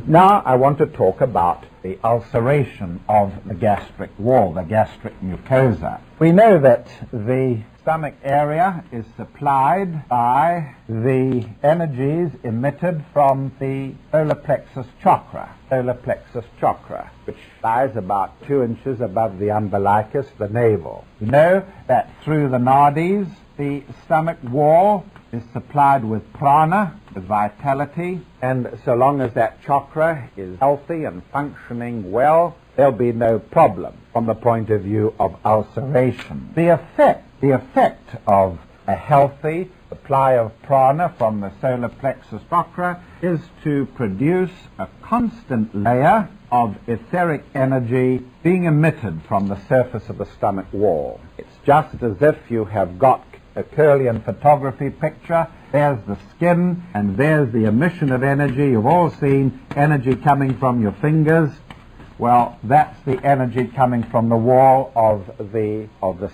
Now I want to talk about the ulceration of the gastric wall, the gastric mucosa. We know that the stomach area is supplied by the energies emitted from the solar plexus chakra, which lies about 2 inches above the umbilicus, the navel. We know that through the nadis, the stomach wall is supplied with prana, with vitality, and so long as that chakra is healthy and functioning well, there'll be no problem from the point of view of ulceration. The effect of a healthy supply of prana from the solar plexus chakra is to produce a constant layer of etheric energy being emitted from the surface of the stomach wall. It's just as if you have got a Kirlian photography picture. There's the skin and there's the emission of energy. You've all seen energy coming from your fingers. Well, that's the energy coming from the wall of the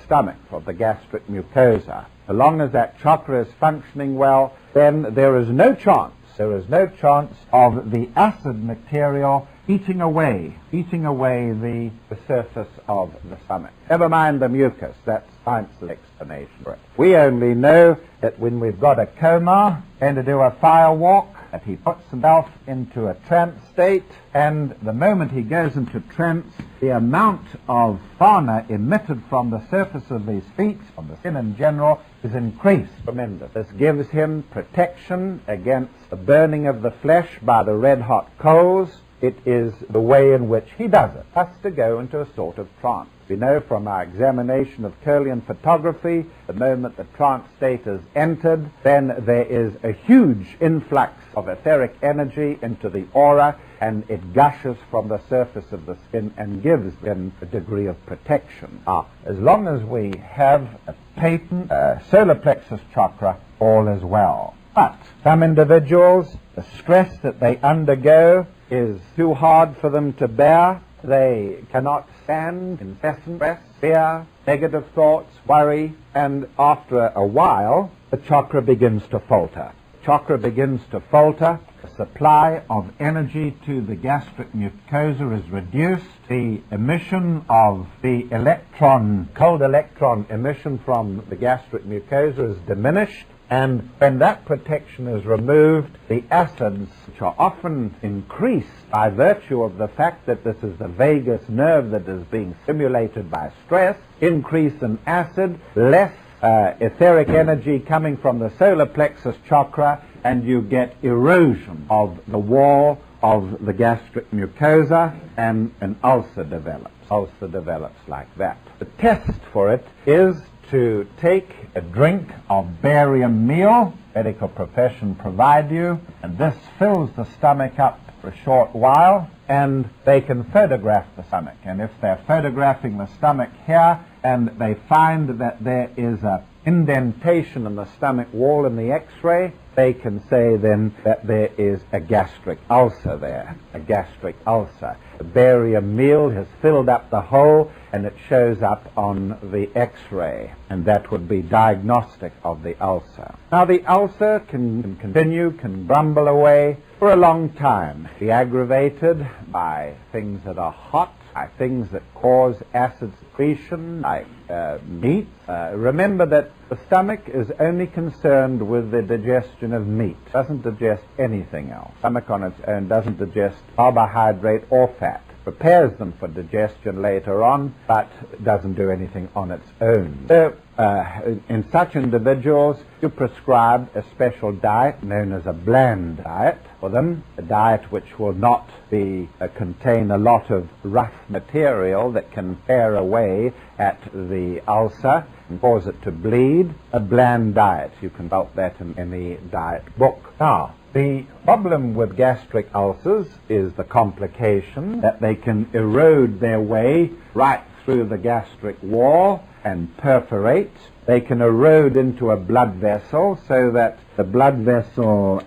stomach, of the gastric mucosa. So long as that chakra is functioning well, then there is no chance of the acid material eating away the surface of the stomach. Never mind the mucus, that's science's explanation for it. We only know that when we've got a coma, going to do a fire walk, that he puts himself into a trance state, and the moment he goes into trance, the amount of prana emitted from the surface of his feet, from the skin in general, is increased tremendously. This gives him protection against the burning of the flesh by the red-hot coals. It is the way in which he does it. Has to go into a sort of trance. We know from our examination of Kirlian photography, the moment the trance state is entered, then there is a huge influx of etheric energy into the aura, and it gushes from the surface of the skin and gives them a degree of protection. As long as we have a patent solar plexus chakra, all is well. But some individuals, the stress that they undergo is too hard for them to bear. They cannot stand incessant stress, fear, negative thoughts, worry, and after a while, the chakra begins to falter. The supply of energy to the gastric mucosa is reduced. The emission of the cold electron emission from the gastric mucosa is diminished. And when that protection is removed, the acids, which are often increased by virtue of the fact that this is the vagus nerve that is being stimulated by stress, increase in acid, less etheric energy coming from the solar plexus chakra, and you get erosion of the wall of the gastric mucosa, and an ulcer develops. Ulcer develops like that. The test for it is to take a drink of barium meal, medical profession provide you, and this fills the stomach up for a short while, and they can photograph the stomach. And if they're photographing the stomach here, and they find that there is an indentation in the stomach wall in the x-ray, they can say then that there is a gastric ulcer there, a gastric ulcer. The barium meal has filled up the hole, and it shows up on the x-ray, and that would be diagnostic of the ulcer. Now the ulcer can continue, can grumble away for a long time, be aggravated by things that are hot, by things that cause acid secretion, like meat. Remember that the stomach is only concerned with the digestion of meat, doesn't digest anything else. Stomach on its own doesn't digest carbohydrate or fat. Prepares them for digestion later on, but doesn't do anything on its own. So, in such individuals, you prescribe a special diet known as a bland diet for them, a diet which will not contain a lot of rough material that can tear away at the ulcer and cause it to bleed. A bland diet. You can consult that in any diet book. Now, the problem with gastric ulcers is the complication that they can erode their way right through the gastric wall and perforate. They can erode into a blood vessel so that the blood vessel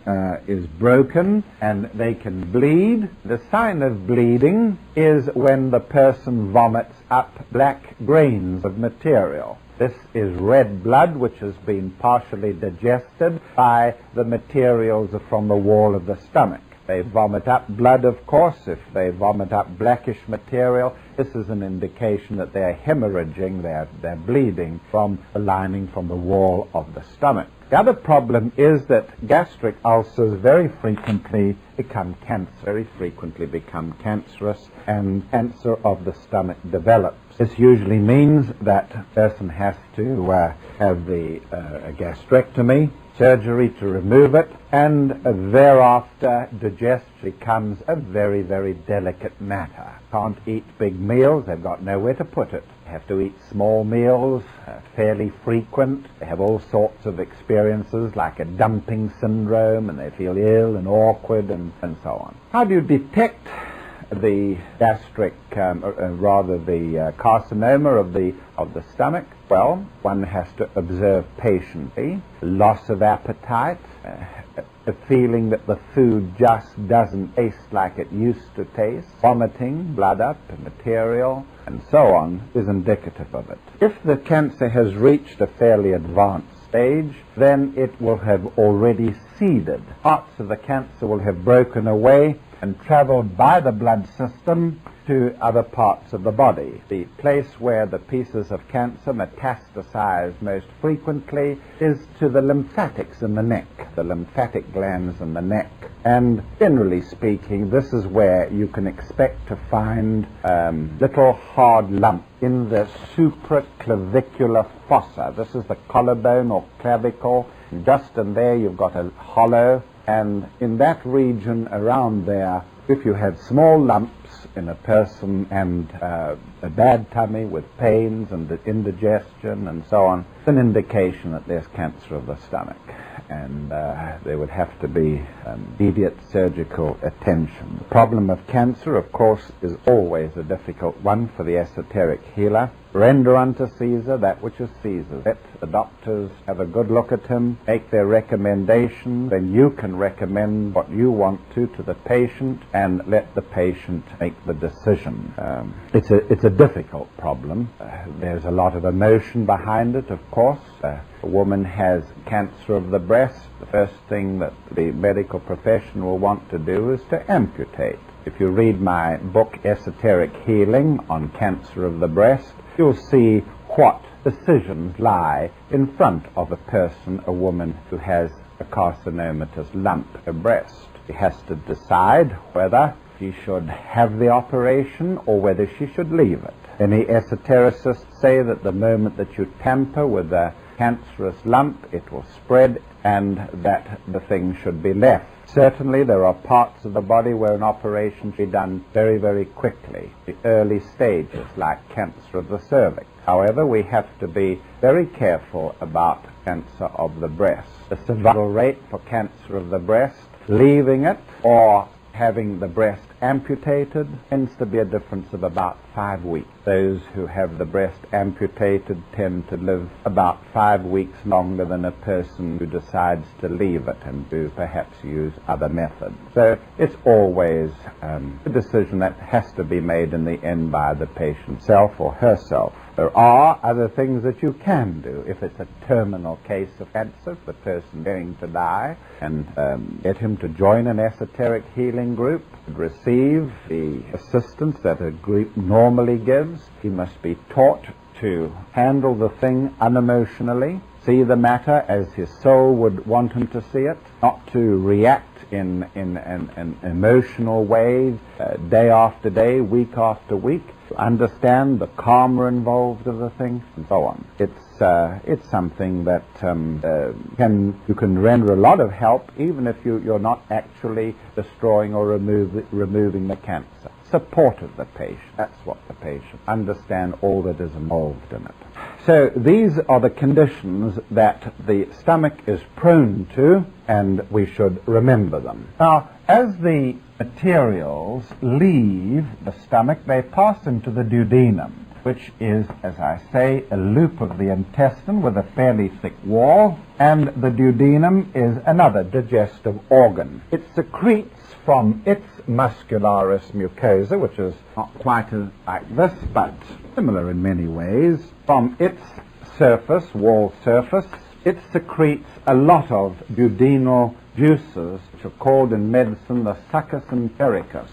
is broken and they can bleed. The sign of bleeding is when the person vomits up black grains of material. This is red blood which has been partially digested by the materials from the wall of the stomach. they vomit up blood, of course. If they vomit up blackish material, this is an indication that they're hemorrhaging, they're bleeding from the lining, from the wall of the stomach. The other problem is that gastric ulcers very frequently become cancerous, and cancer of the stomach develops. This usually means that a person has to have a gastrectomy, surgery to remove it, and thereafter digestion becomes a very, very delicate matter. Can't eat big meals, they've got nowhere to put it. They have to eat small meals, fairly frequent. They have all sorts of experiences like a dumping syndrome, and they feel ill and awkward and so on. How do you detect the gastric, the carcinoma of the stomach? Well, one has to observe patiently loss of appetite, a feeling that the food just doesn't taste like it used to taste, vomiting, blood up, material, and so on, is indicative of it. If the cancer has reached a fairly advanced stage, then it will have already seeded. Parts of the cancer will have broken away and traveled by the blood system to other parts of the body. The place where the pieces of cancer metastasize most frequently is to the lymphatics in the neck, the lymphatic glands in the neck. And generally speaking, this is where you can expect to find little hard lumps in the supraclavicular fossa. This is the collarbone or clavicle. Just in there you've got a hollow, and in that region around there, if you have small lumps in a person and a bad tummy with pains and indigestion and so on, it's an indication that there's cancer of the stomach, and there would have to be immediate surgical attention. The problem of cancer, of course, is always a difficult one for the esoteric healer. Render unto Caesar that which is Caesar's. Let the doctors have a good look at him, make their recommendation, then you can recommend what you want to the patient, and let the patient make the decision. It's a difficult problem. There's a lot of emotion behind it, of course. A woman has cancer of the breast. The first thing that the medical profession will want to do is to amputate. If you read my book, Esoteric Healing, on cancer of the breast, you'll see what decisions lie in front of a person, a woman who has a carcinomatous lump, a breast. She has to decide whether she should have the operation or whether she should leave it. Many esotericists say that the moment that you tamper with a cancerous lump, it will spread, and that the thing should be left. Certainly there are parts of the body where an operation should be done very, very quickly, the early stages, like cancer of the cervix. However, we have to be very careful about cancer of the breast. The survival rate for cancer of the breast, leaving it or having the breast amputated, tends to be a difference of about 5 weeks. Those who have the breast amputated tend to live about 5 weeks longer than a person who decides to leave it and to perhaps use other methods. So it's always a decision that has to be made in the end by the patient self or herself. There are other things that you can do. If it's a terminal case of cancer, the person going to die, and get him to join an esoteric healing group, receive the assistance that a group normally gives. He must be taught to handle the thing unemotionally, see the matter as his soul would want him to see it, not to react in an emotional way, day after day, week after week, to understand the karma involved of the thing, and so on. It's something that you can render a lot of help, even if you're not actually destroying or removing the cancer. Support of the patient. That's what the patient. Understand all that is involved in it. So these are the conditions that the stomach is prone to, and we should remember them. Now, as the materials leave the stomach, they pass into the duodenum, which is, as I say, a loop of the intestine with a fairly thick wall, and the duodenum is another digestive organ. It secretes from its muscularis mucosa, which is not quite like this, but similar in many ways, from its surface, wall surface, it secretes a lot of duodenal juices, which are called in medicine the succus entericus.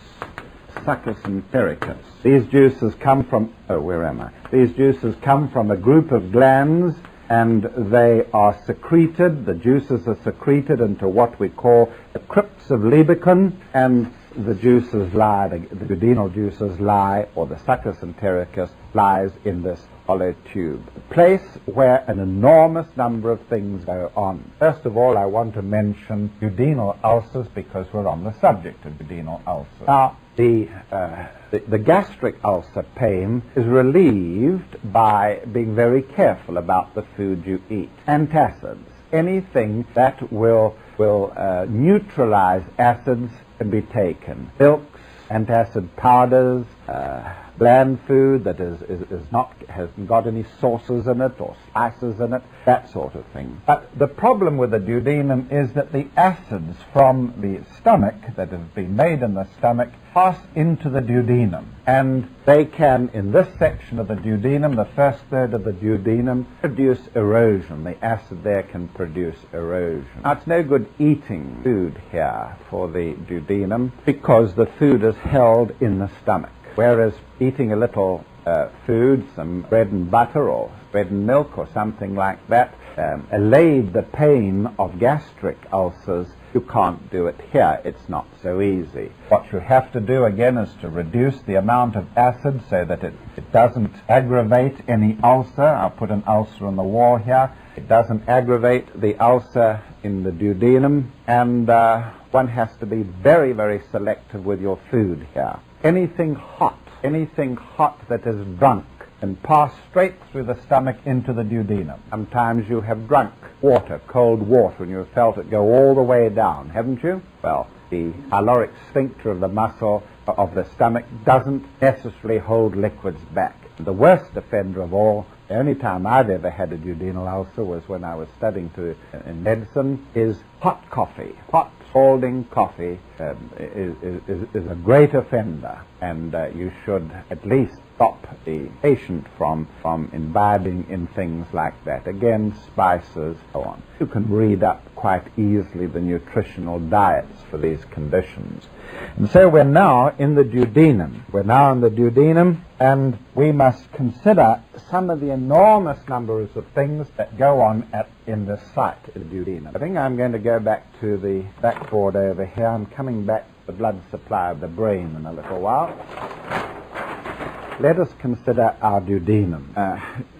Succus entericus. These juices come from, These juices come from a group of glands, and they are secreted, the juices are secreted into what we call the crypts of Liebeken, and the juices lie, the duodenal juices lie, or the succus entericus lies in this hollow tube, a place where an enormous number of things go on. First of all, I want to mention duodenal ulcers, because we're on the subject of duodenal ulcers. Now, the gastric ulcer pain is relieved by being very careful about the food you eat. Antacids, anything that will neutralize acids, can be taken. Milks, antacid powders, bland food that hasn't got any sauces in it or spices in it, that sort of thing. But the problem with the duodenum is that the acids from the stomach that have been made in the stomach pass into the duodenum, and they can, in this section of the duodenum, the first third of the duodenum, produce erosion. The acid there can produce erosion. Now, it's no good eating food here for the duodenum, because the food is held in the stomach. Whereas eating a little food, some bread and butter or bread and milk or something like that, allay the pain of gastric ulcers, you can't do it here. It's not so easy. What you have to do again is to reduce the amount of acid so that it doesn't aggravate any ulcer. I'll put an ulcer on the wall here. It doesn't aggravate the ulcer in the duodenum, and one has to be very, very selective with your food here. Anything hot that is drunk can pass straight through the stomach into the duodenum. Sometimes you have drunk water, cold water, and you have felt it go all the way down, haven't you? Well, the pyloric sphincter of the muscle of the stomach doesn't necessarily hold liquids back. The worst offender of all, the only time I've ever had a duodenal ulcer was when I was studying in medicine, is hot coffee. Hot scalding coffee is a great offender, and you should at least stop the patient from imbibing in things like that. Again, spices, so on. You can read up quite easily the nutritional diets for these conditions. And so we're now in the duodenum. And we must consider some of the enormous numbers of things that go on in this site, the duodenum. I think I'm going to go back to the blackboard over here. I'm coming back to the blood supply of the brain in a little while. Let us consider our duodenum.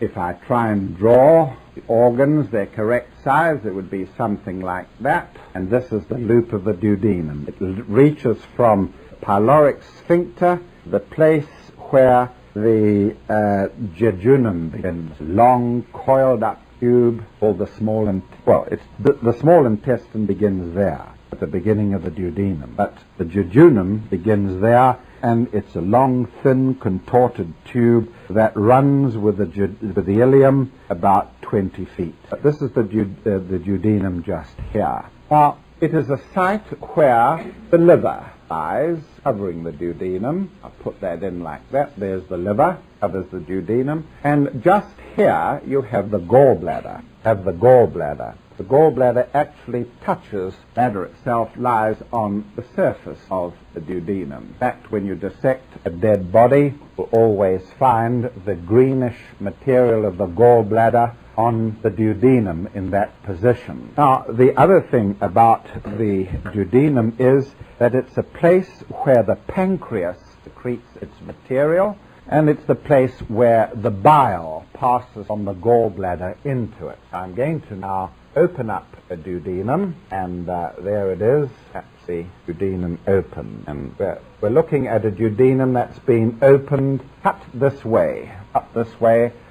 If I try and draw the organs, their correct size, it would be something like that. And this is the loop of the duodenum. It reaches from the pyloric sphincter, the place where the jejunum begins. Long, coiled up tube called the small the small intestine begins there at the beginning of the duodenum. But the jejunum begins there, and it's a long, thin, contorted tube that runs with the ileum about 20 feet. But this is the duodenum just here. Now, it is a site where the liver lies, covering the duodenum. I'll put that in like that. There's the liver, covers the duodenum. And just here you have the gallbladder. The gallbladder actually touches, bladder itself lies on the surface of the duodenum. In fact, when you dissect a dead body, you'll always find the greenish material of the gallbladder on the duodenum in that position. Now, the other thing about the duodenum is that it's a place where the pancreas secretes its material, and it's the place where the bile passes from the gallbladder into it. I'm going to now open up a duodenum, and there it is. That's the duodenum open. And we're looking at a duodenum that's been opened, cut this way.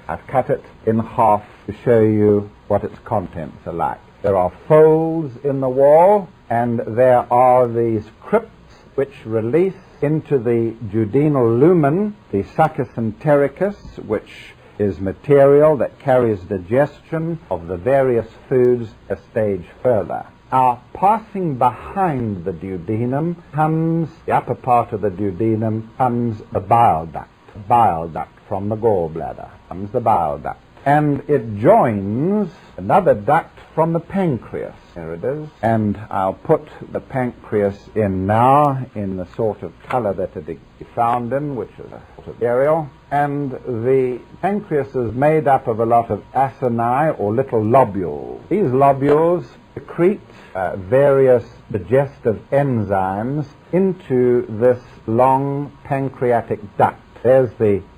I've cut it in half to show you what its contents are like. There are folds in the wall, and there are these crypts which release into the duodenal lumen, the succus entericus, which is material that carries digestion of the various foods a stage further. Now, passing behind the duodenum comes, the upper part of the duodenum, comes the bile duct. Bile duct from the gallbladder comes the bile duct. and it joins another duct from the pancreas. There it is. And I'll put the pancreas in now in the sort of color that it is found in, which is a sort of aerial. And the pancreas is made up of a lot of acini, or little lobules. These lobules secrete various digestive enzymes into this long pancreatic duct. There's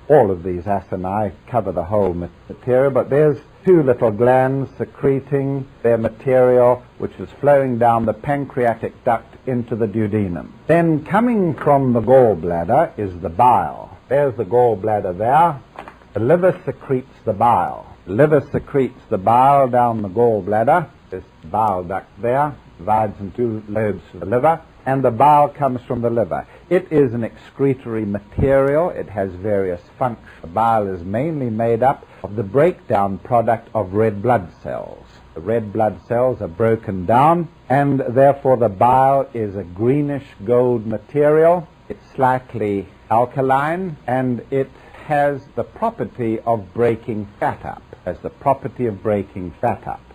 all of these acini cover the whole material, but there's two little glands secreting their material, which is flowing down the pancreatic duct into the duodenum. Then coming from the gallbladder is the bile. There's the gallbladder there. The liver secretes the bile. The liver secretes the bile down the gallbladder. This bile duct there divides into lobes of the liver, and the bile comes from the liver. It is an excretory material. It has various functions. The bile is mainly made up of the breakdown product of red blood cells. The red blood cells are broken down, and therefore the bile is a greenish gold material. It's slightly alkaline, and it has the property of breaking fat up.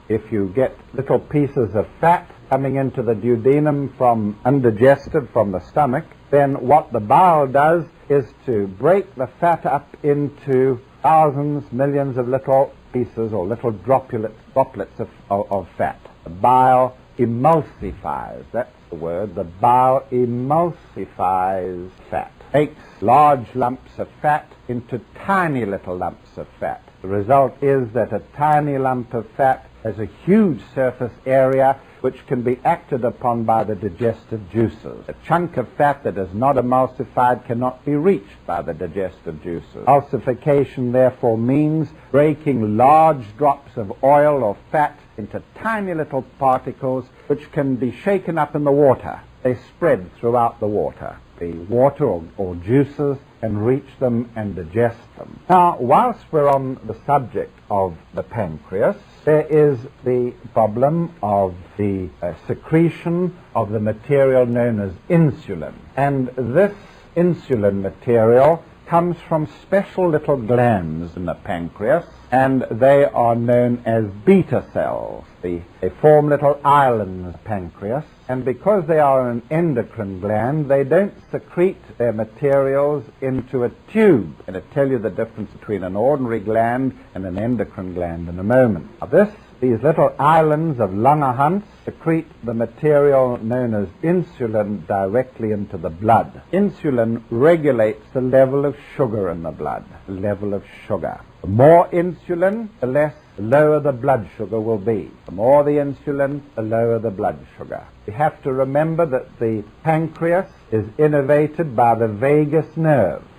If you get little pieces of fat coming into the duodenum from undigested from the stomach, then what the bile does is to break the fat up into thousands, millions of little pieces or little droplets of fat. The bile emulsifies, that's the word, the bile emulsifies fat. Takes large lumps of fat into tiny little lumps of fat. The result is that a tiny lump of fat has a huge surface area which can be acted upon by the digestive juices. A chunk of fat that is not emulsified cannot be reached by the digestive juices. Emulsification therefore means breaking large drops of oil or fat into tiny little particles which can be shaken up in the water. They spread throughout the water. The water or juices can reach them and digest them. Now, whilst we're on the subject of the pancreas, there is the problem of the secretion of the material known as insulin. And this insulin material comes from special little glands in the pancreas, and they are known as beta cells. They form little islands in the pancreas, and because they are an endocrine gland, they don't secrete their materials into a tube. I'm going to tell you the difference between an ordinary gland and an endocrine gland in a moment. Now these little islands of Langerhans secrete the material known as insulin directly into the blood. Insulin regulates the level of sugar in the blood, the level of sugar. The more insulin, the lower the blood sugar will be. The more the insulin, the lower the blood sugar. We have to remember that the pancreas is innervated by the vagus nerve.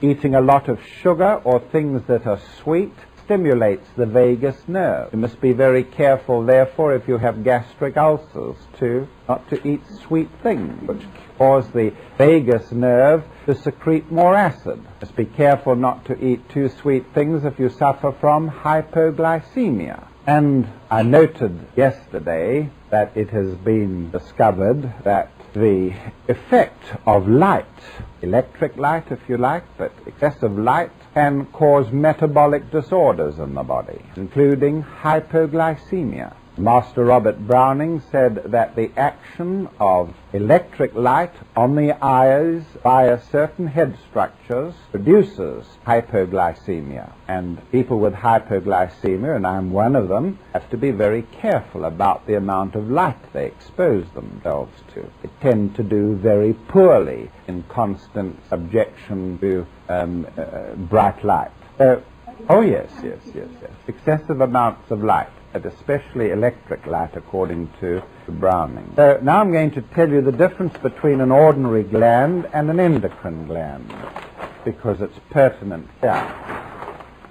Eating a lot of sugar or things that are sweet stimulates the vagus nerve. You must be very careful, therefore, if you have gastric ulcers, not to eat sweet things, which cause the vagus nerve to secrete more acid. You must be careful not to eat too sweet things if you suffer from hypoglycemia. And I noted yesterday that it has been discovered that the effect of light, electric light if you like, but excessive light, can cause metabolic disorders in the body, including hypoglycemia. Master Robert Browning said that the action of electric light on the eyes via certain head structures produces hypoglycemia. And people with hypoglycemia, and I'm one of them, have to be very careful about the amount of light they expose themselves to. They tend to do very poorly in constant subjection to bright light. Oh yes. Excessive amounts of light, but especially electric light, according to Browning. So now I'm going to tell you the difference between an ordinary gland and an endocrine gland, because it's pertinent here.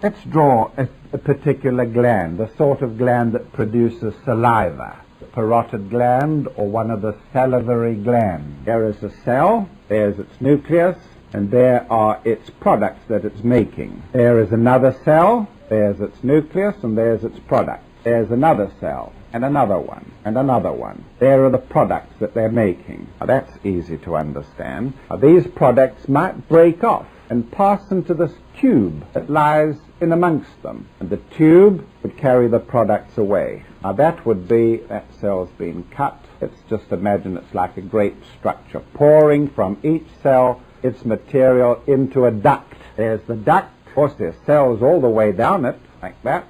Let's draw a particular gland, the sort of gland that produces saliva, the parotid gland or one of the salivary glands. There is a cell, there's its nucleus, and there are its products that it's making. There is another cell, there's its nucleus, and there's its product. There's another cell, and another one, and another one. There are the products that they're making. Now, that's easy to understand. Now, these products might break off and pass into this tube that lies in amongst them. And the tube would carry the products away. Now that cell's been cut. Let's just imagine it's like a great structure, pouring from each cell its material into a duct. There's the duct. Of course, there's cells all the way down it, like that.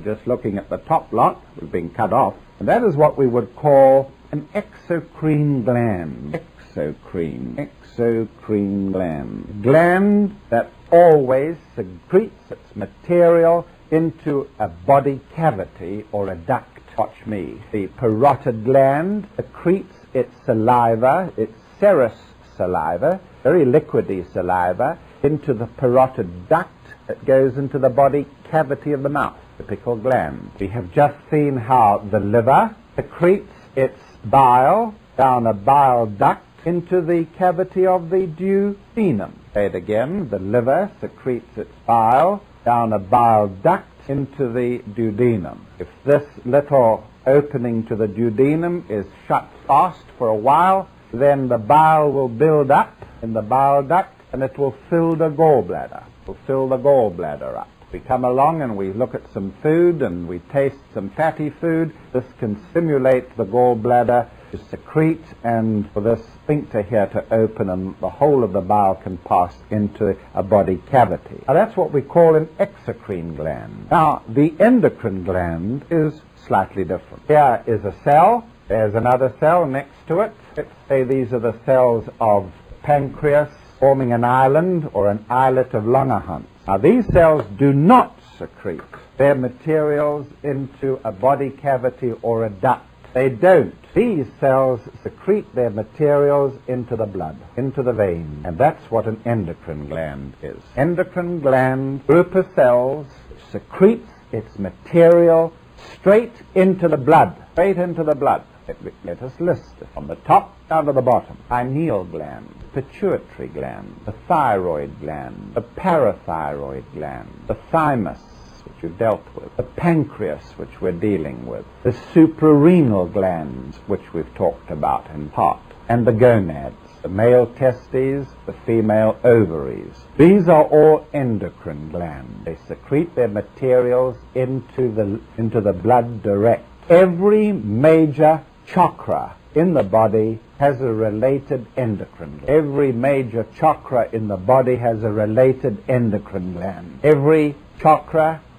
Just looking at the top lot, we've been cut off. And that is what we would call an exocrine gland. Exocrine gland. Gland that always secretes its material into a body cavity or a duct. Watch me. The parotid gland secretes its saliva, its serous saliva, very liquidy saliva, into the parotid duct that goes into the body cavity of the mouth, the typical gland. We have just seen how the liver secretes its bile down a bile duct into the cavity of the duodenum. Say it again. The liver secretes its bile down a bile duct into the duodenum. If this little opening to the duodenum is shut fast for a while, then the bile will build up in the bile duct and it will fill the gallbladder. It will fill the gallbladder up. We come along and we look at some food and we taste some fatty food. This can stimulate the gallbladder to secrete and for this sphincter here to open and the whole of the bile can pass into a body cavity. Now that's what we call an exocrine gland. Now the endocrine gland is slightly different. Here is a cell. There's another cell next to it. Let's say these are the cells of pancreas forming an island or an islet of Langerhans. Now these cells do not secrete their materials into a body cavity or a duct. They don't. These cells secrete their materials into the blood, into the vein, and that's what an endocrine gland is. Endocrine gland, group of cells, secretes its material straight into the blood, Let us list it from the top down to the bottom. Pineal gland, pituitary gland, the thyroid gland, the parathyroid gland, the thymus, which we've dealt with, the pancreas, which we're dealing with, the suprarenal glands, which we've talked about in part, and the gonads, the male testes, the female ovaries. These are all endocrine glands. They secrete their materials into the blood direct. Every major chakra in the body has a related endocrine gland. Every major chakra in the body has a related endocrine gland. Every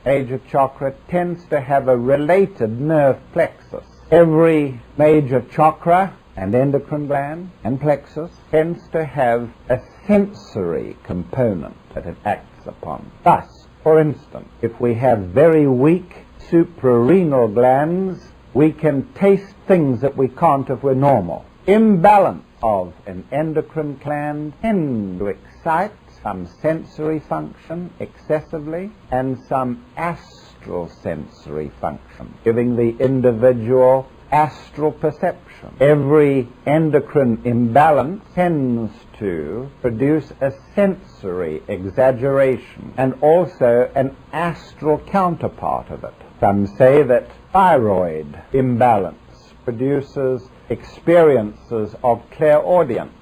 major chakra tends to have a related nerve plexus. Every major chakra and endocrine gland and plexus tends to have a sensory component that it acts upon. Thus, for instance, if we have very weak suprarenal glands, we can taste things that we can't if we're normal. Imbalance of an endocrine gland tends to excite some sensory function excessively and some astral sensory function, giving the individual astral perception. Every endocrine imbalance tends to produce a sensory exaggeration and also an astral counterpart of it. Some say that thyroid imbalance produces experiences of clairaudience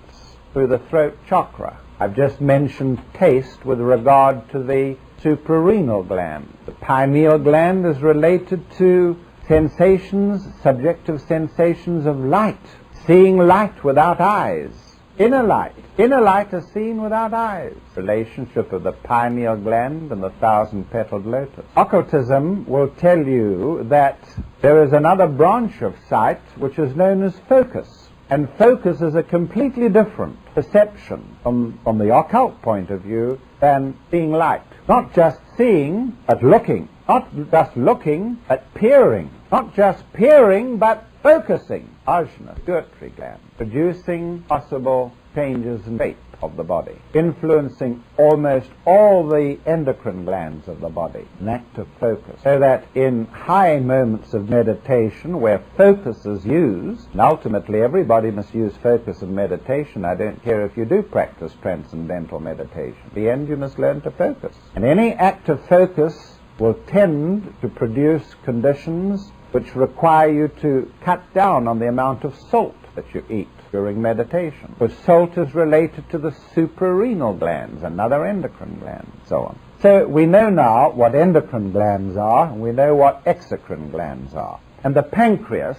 through the throat chakra. I've just mentioned taste with regard to the suprarenal gland. The pineal gland is related to sensations, subjective sensations of light, seeing light without eyes. Inner light is seen without eyes. Relationship of the pineal gland and the thousand-petaled lotus. Occultism will tell you that there is another branch of sight which is known as focus. And focus is a completely different perception from the occult point of view than seeing light. Not just seeing, but looking. Not just looking, but peering. Not just peering, but focusing. Ajna, pituitary gland, producing possible changes in shape of the body, influencing almost all the endocrine glands of the body, an act of focus. So that in high moments of meditation where focus is used, and ultimately everybody must use focus in meditation. I don't care if you do practice transcendental meditation. At the end you must learn to focus. And any act of focus will tend to produce conditions which require you to cut down on the amount of salt that you eat. during meditation. Because salt is related to the suprarenal glands, another endocrine gland, and so on. So we know now what endocrine glands are, and we know what exocrine glands are. And the pancreas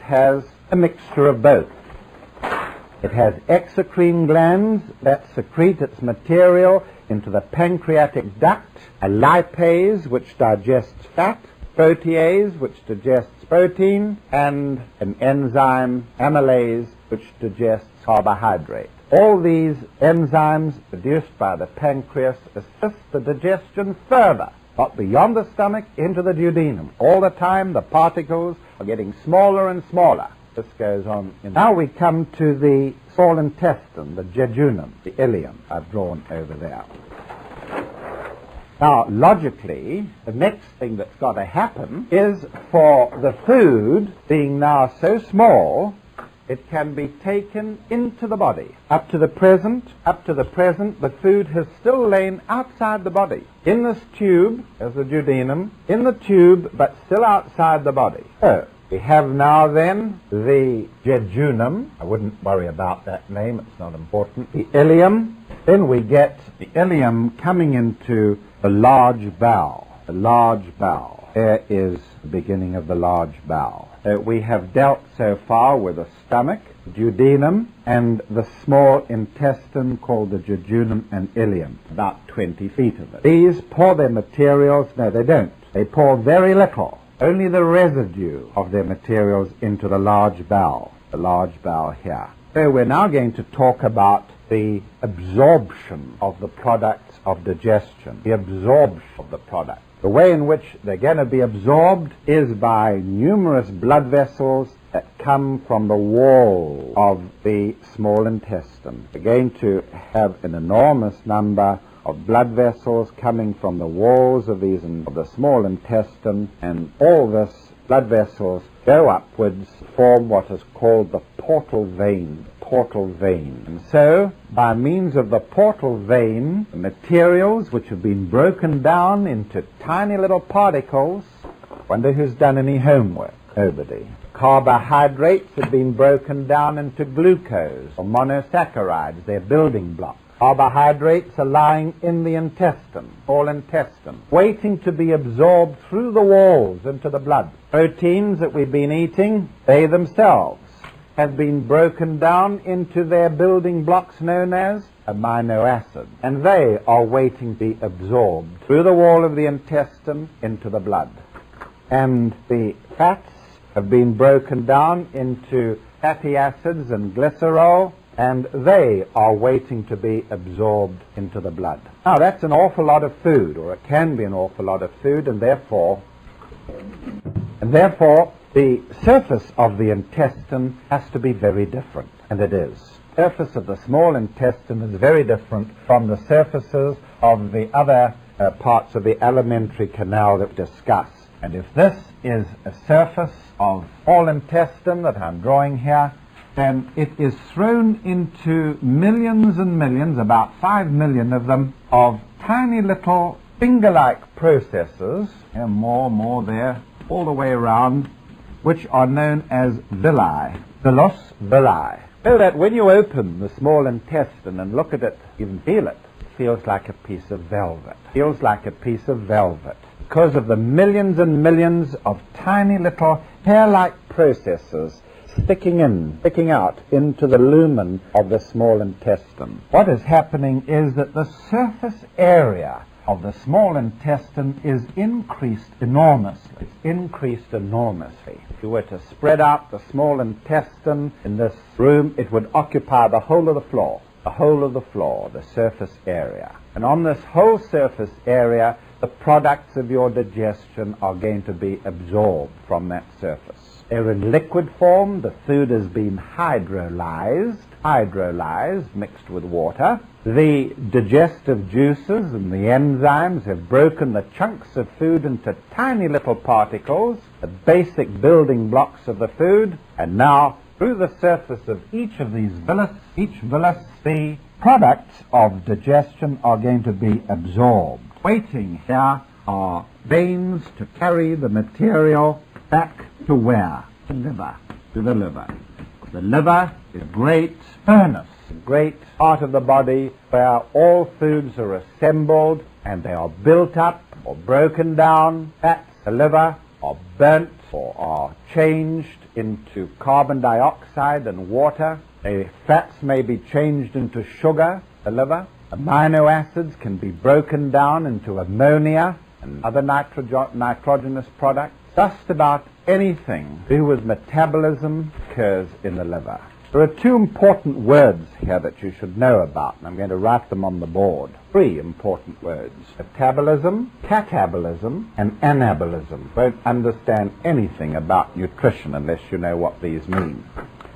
has a mixture of both. It has exocrine glands that secrete its material into the pancreatic duct, a lipase which digests fat, protease which digests protein, and an enzyme, amylase, which digests carbohydrate. All these enzymes produced by the pancreas assist the digestion further, not beyond the stomach, into the duodenum. All the time the particles are getting smaller and smaller. This goes on. Now we come to the small intestine, the jejunum, the ileum I've drawn over there. Now, logically, the next thing that's got to happen is for the food, being now so small, it can be taken into the body. Up to the present, the food has still lain outside the body. In this tube, as the duodenum, in the tube, but still outside the body. So, we have now then the jejunum. I wouldn't worry about that name, it's not important. The ileum. Then we get the ileum coming into the large bowel. The large bowel. There is the beginning of the large bowel. We have dealt so far with the stomach, duodenum, and the small intestine called the jejunum and ileum. About 20 feet of it. These pour their materials. No, they don't. They pour very little. Only the residue of their materials into the large bowel here. So we're now going to talk about the absorption of the products of digestion, the absorption of the product. The way in which they're going to be absorbed is by numerous blood vessels that come from the wall of the small intestine. We're going to have an enormous number of blood vessels coming from the walls of the small intestine, and all this blood vessels go upwards, form what is called the portal vein. And so, by means of the portal vein, the materials which have been broken down into tiny little particles, wonder who's done any homework? Nobody. Carbohydrates have been broken down into glucose or monosaccharides, they're building blocks. Carbohydrates are lying in the intestine, small intestine, waiting to be absorbed through the walls into the blood. Proteins that we've been eating, they themselves have been broken down into their building blocks known as amino acids, and they are waiting to be absorbed through the wall of the intestine into the blood. And the fats have been broken down into fatty acids and glycerol, and they are waiting to be absorbed into the blood. Now, that's an awful lot of food, or it can be an awful lot of food, and therefore the surface of the intestine has to be very different, and it is. The surface of the small intestine is very different from the surfaces of the other parts of the alimentary canal that we discuss. And if this is a surface of small intestine that I'm drawing here, then it is thrown into millions and millions, about 5 million of them, of tiny little finger-like processes, and more there, all the way around, which are known as villi, villi. So that when you open the small intestine and look at it, you can feel it. It feels like a piece of velvet. Because of the millions and millions of tiny little hair-like processes sticking out into the lumen of the small intestine. What is happening is that the surface area of the small intestine is increased enormously. If you were to spread out the small intestine in this room, it would occupy the whole of the floor, the surface area. And on this whole surface area, the products of your digestion are going to be absorbed from that surface. They're in liquid form. The food has been hydrolyzed, mixed with water. The digestive juices and the enzymes have broken the chunks of food into tiny little particles, the basic building blocks of the food, and now through the surface of each of these villus, the products of digestion are going to be absorbed. Waiting here are veins to carry the material back to where? To the liver. The liver is a great furnace, a great part of the body where all foods are assembled and they are built up or broken down. Fats, the liver, are burnt or are changed into carbon dioxide and water. Fats may be changed into sugar, the liver. Amino acids can be broken down into ammonia and other nitrogenous products. Just about anything to do with metabolism occurs in the liver. There are two important words here that you should know about, and I'm going to write them on the board. Three important words: metabolism, catabolism, and anabolism. You won't understand anything about nutrition unless you know what these mean.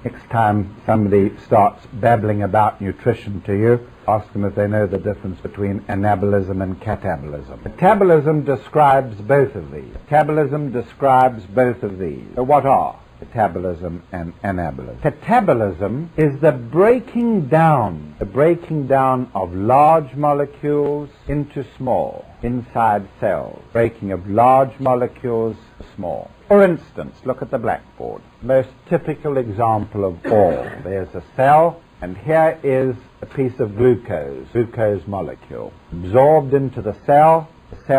Next time somebody starts babbling about nutrition to you, ask them if they know the difference between anabolism and catabolism. Metabolism describes both of these. Metabolism describes both of these. So what are metabolism and anabolism? Catabolism is the breaking down of large molecules into small, inside cells. Breaking of large molecules to small. For instance, look at the blackboard. Most typical example of all. There's a cell, and here is a piece of glucose molecule. Absorbed into the cell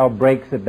breaks it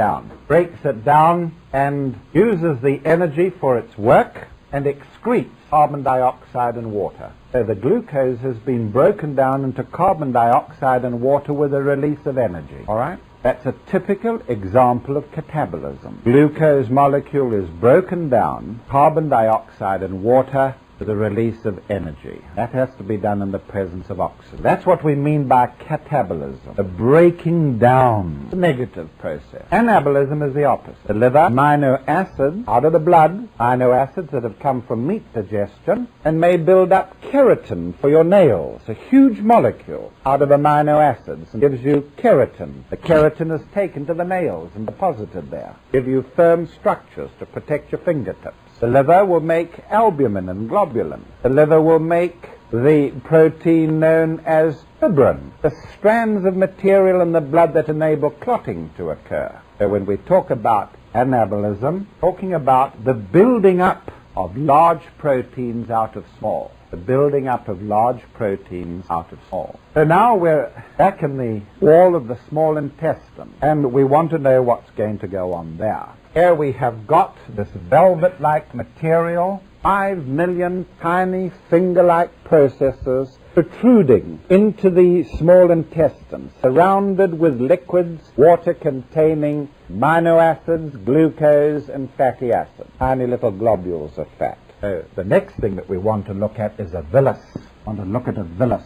down and uses the energy for its work and excretes carbon dioxide and water. So the glucose has been broken down into carbon dioxide and water with a release of energy. All right? That's a typical example of catabolism. Glucose molecule is broken down, carbon dioxide and water, with the release of energy. That has to be done in the presence of oxygen. That's what we mean by catabolism, the breaking down, the negative process. Anabolism is the opposite. The liver, amino acids out of the blood, amino acids that have come from meat digestion, and may build up keratin for your nails, a huge molecule out of amino acids, and gives you keratin. The keratin is taken to the nails and deposited there, give you firm structures to protect your fingertips. The liver will make albumin and globulin. The liver will make the protein known as fibrin, the strands of material in the blood that enable clotting to occur. So when we talk about anabolism, talking about the building up of large proteins out of small. The building up of large proteins out of small. So now we're back in the wall of the small intestine, and we want to know what's going to go on there. Here we have got this velvet-like material, 5 million tiny finger-like processes protruding into the small intestine, surrounded with liquids, water-containing amino acids, glucose, and fatty acids, tiny little globules of fat. So the next thing that we want to look at is a villus. I want to look at a villus.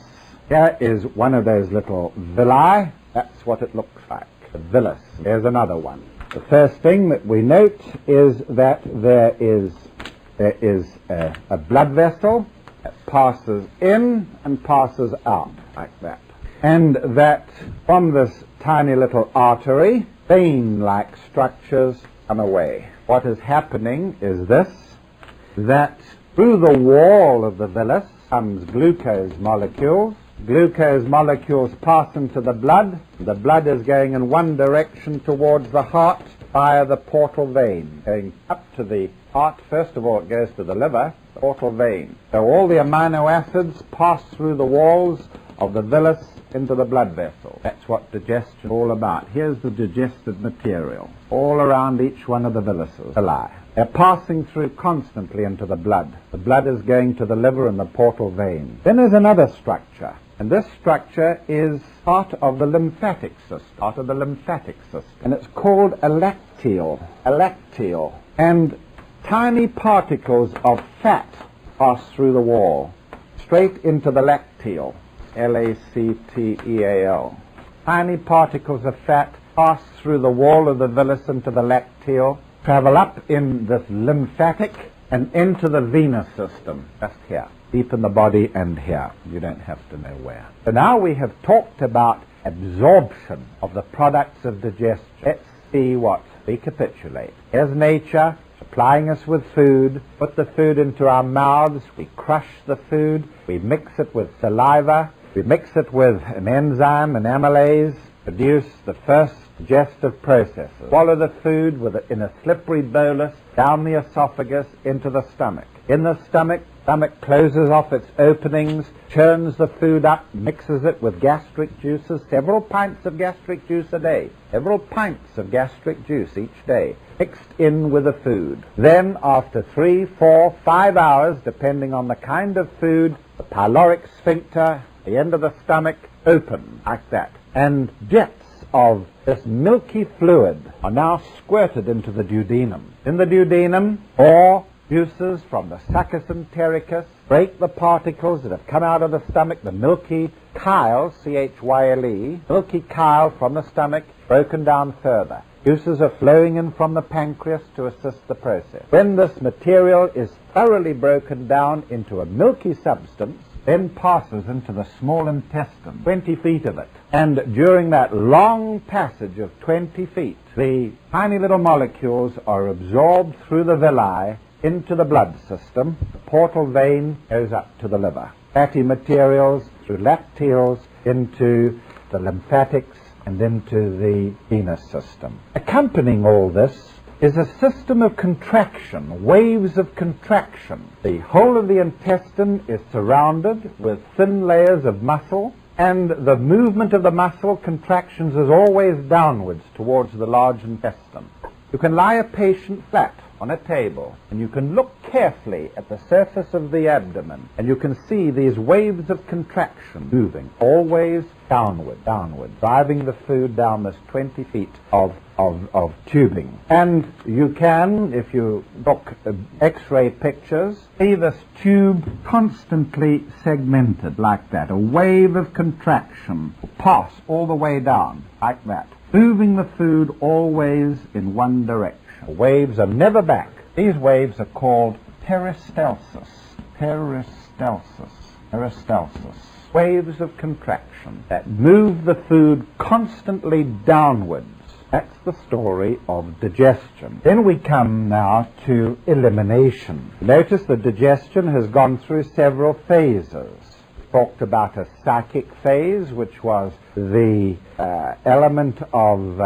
Here is one of those little villi. That's what it looks like, a villus. Here's another one. The first thing that we note is that there is a blood vessel that passes in and passes out like that. And that from this tiny little artery, vein-like structures come away. What is happening is this, that through the wall of the villus comes glucose molecules. Glucose molecules pass into the blood. The blood is going in one direction towards the heart via the portal vein, going up to the heart. First of all, it goes to the liver, the portal vein. So all the amino acids pass through the walls of the villus into the blood vessel. That's what digestion is all about. Here's the digested material all around each one of the villi. They're passing through constantly into the blood. The blood is going to the liver and the portal vein. Then there's another structure, and this structure is part of the lymphatic system. And it's called a lacteal. And tiny particles of fat pass through the wall, straight into the lacteal, Lacteal. Tiny particles of fat pass through the wall of the villus into the lacteal, travel up in this lymphatic and into the venous system, just here, deep in the body and here. You don't have to know where. So now we have talked about absorption of the products of digestion. Let's see what. Recapitulate. Here's nature supplying us with food. Put the food into our mouths. We crush the food. We mix it with saliva. We mix it with an enzyme, an amylase, produce the first digestive processes. Swallow the food in a slippery bolus down the esophagus into the stomach. In the stomach, stomach closes off its openings, churns the food up, mixes it with gastric juices, several pints of gastric juice a day, several pints of gastric juice each day, mixed in with the food. Then, after 3, 4, 5 hours, depending on the kind of food, the pyloric sphincter, the end of the stomach, open like that. And jets of this milky fluid are now squirted into the duodenum. In the duodenum, or juices from the succus entericus break the particles that have come out of the stomach, the milky chyle, C-H-Y-L-E, milky chyle from the stomach, broken down further. Juices are flowing in from the pancreas to assist the process. When this material is thoroughly broken down into a milky substance, then passes into the small intestine, 20 feet of it. And during that long passage of 20 feet, the tiny little molecules are absorbed through the villi into the blood system. The portal vein goes up to the liver. Fatty materials through lacteals into the lymphatics and into the venous system. Accompanying all this is a system of contraction, waves of contraction. The whole of the intestine is surrounded with thin layers of muscle, and the movement of the muscle contractions is always downwards towards the large intestine. You can lie a patient flat on a table, and you can look carefully at the surface of the abdomen, and you can see these waves of contraction moving, always downward, driving the food down this 20 feet of tubing. And you can, if you look at X-ray pictures, see this tube constantly segmented like that. A wave of contraction will pass all the way down like that, moving the food always in one direction. Waves are never back. These waves are called peristalsis. Waves of contraction that move the food constantly downwards. That's the story of digestion. Then we come now to elimination. Notice that digestion has gone through several phases. Talked about a psychic phase, which was the element of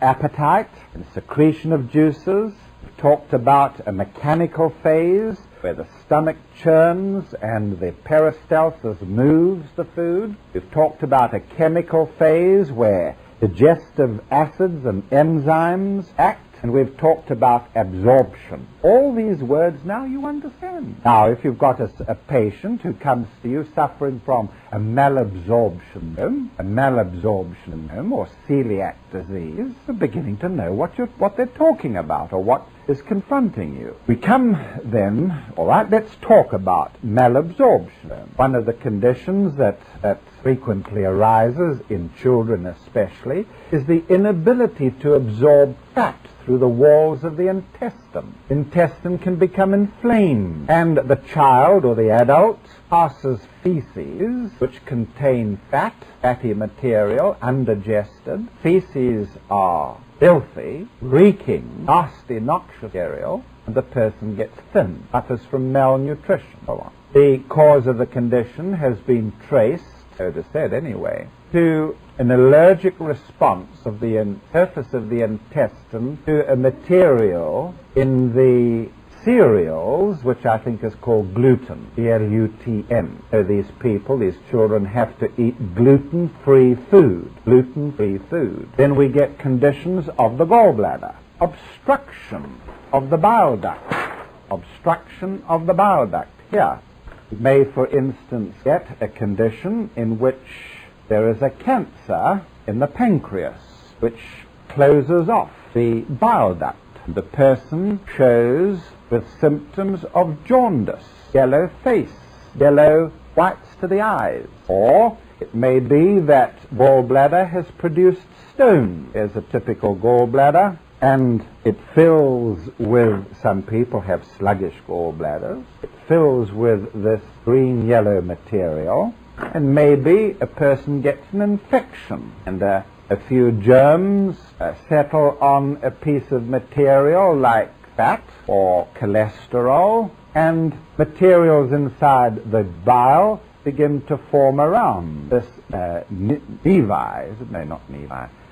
appetite and secretion of juices. We talked about a mechanical phase where the stomach churns and the peristalsis moves the food. We've talked about a chemical phase where digestive acids and enzymes act. And we've talked about absorption. All these words now you understand. Now, if you've got a patient who comes to you suffering from a malabsorption or celiac disease, you're beginning to know what they're talking about or what is confronting you. We come then, all right, let's talk about malabsorption. One of the conditions that frequently arises in children especially is the inability to absorb fat through the walls of the intestine. Intestine can become inflamed, and the child or the adult passes feces which contain fatty material, undigested. Feces are filthy, reeking, nasty, noxious material, and the person gets thin, suffers from malnutrition. The cause of the condition has been traced, so it is said anyway, to an allergic response of the surface of the intestine to a material in the cereals, which I think is called gluten, Gluten. So these children have to eat gluten-free food. Then we get conditions of the gallbladder, obstruction of the bile duct. Here, you may, for instance, get a condition in which there is a cancer in the pancreas, which closes off the bile duct. The person shows with symptoms of jaundice, yellow face, yellow whites to the eyes. Or it may be that gallbladder has produced stones. There's a typical gallbladder, and it fills with, some people have sluggish gallbladders, it fills with this green-yellow material, and maybe a person gets an infection, and a few germs settle on a piece of material like fat or cholesterol, and materials inside the bile begin to form around this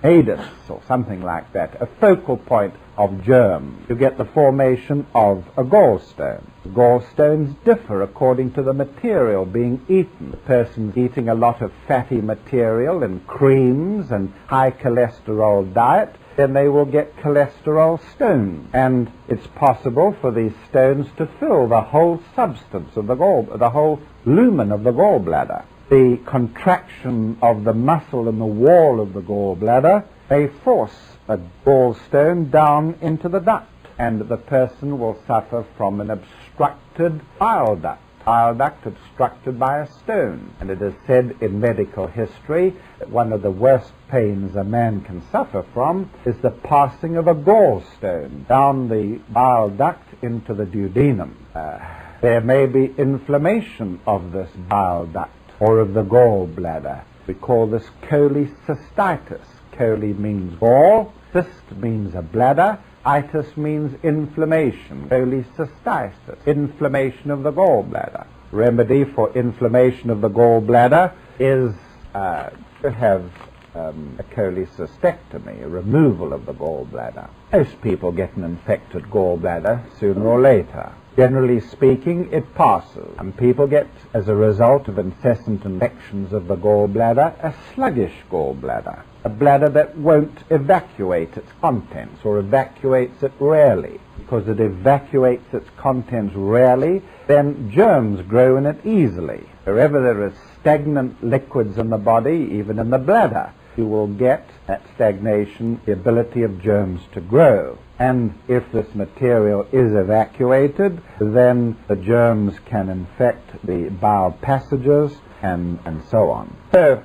adus or something like that, a focal point of germs. You get the formation of a gallstone. The gallstones differ according to the material being eaten. The person's eating a lot of fatty material and creams and high cholesterol diet, then they will get cholesterol stones. And it's possible for these stones to fill the whole substance of the whole lumen of the gallbladder. The contraction of the muscle in the wall of the gallbladder may force a gallstone down into the duct, and the person will suffer from an obstructed bile duct obstructed by a stone. And it is said in medical history that one of the worst pains a man can suffer from is the passing of a gallstone down the bile duct into the duodenum. There may be inflammation of this bile duct or of the gallbladder. We call this cholecystitis. Chole means gall, cyst means a bladder, itis means inflammation. Cholecystitis, inflammation of the gallbladder. Remedy for inflammation of the gallbladder is to have a cholecystectomy, a removal of the gallbladder. Most people get an infected gallbladder sooner or later. Generally speaking, it passes. And people get, as a result of incessant infections of the gallbladder, a sluggish gallbladder, a bladder that won't evacuate its contents or evacuates it rarely. Because it evacuates its contents rarely, then germs grow in it easily. Wherever there is stagnant liquids in the body, even in the bladder, you will get at stagnation the ability of germs to grow. And if this material is evacuated, then the germs can infect the bowel passages and so on. So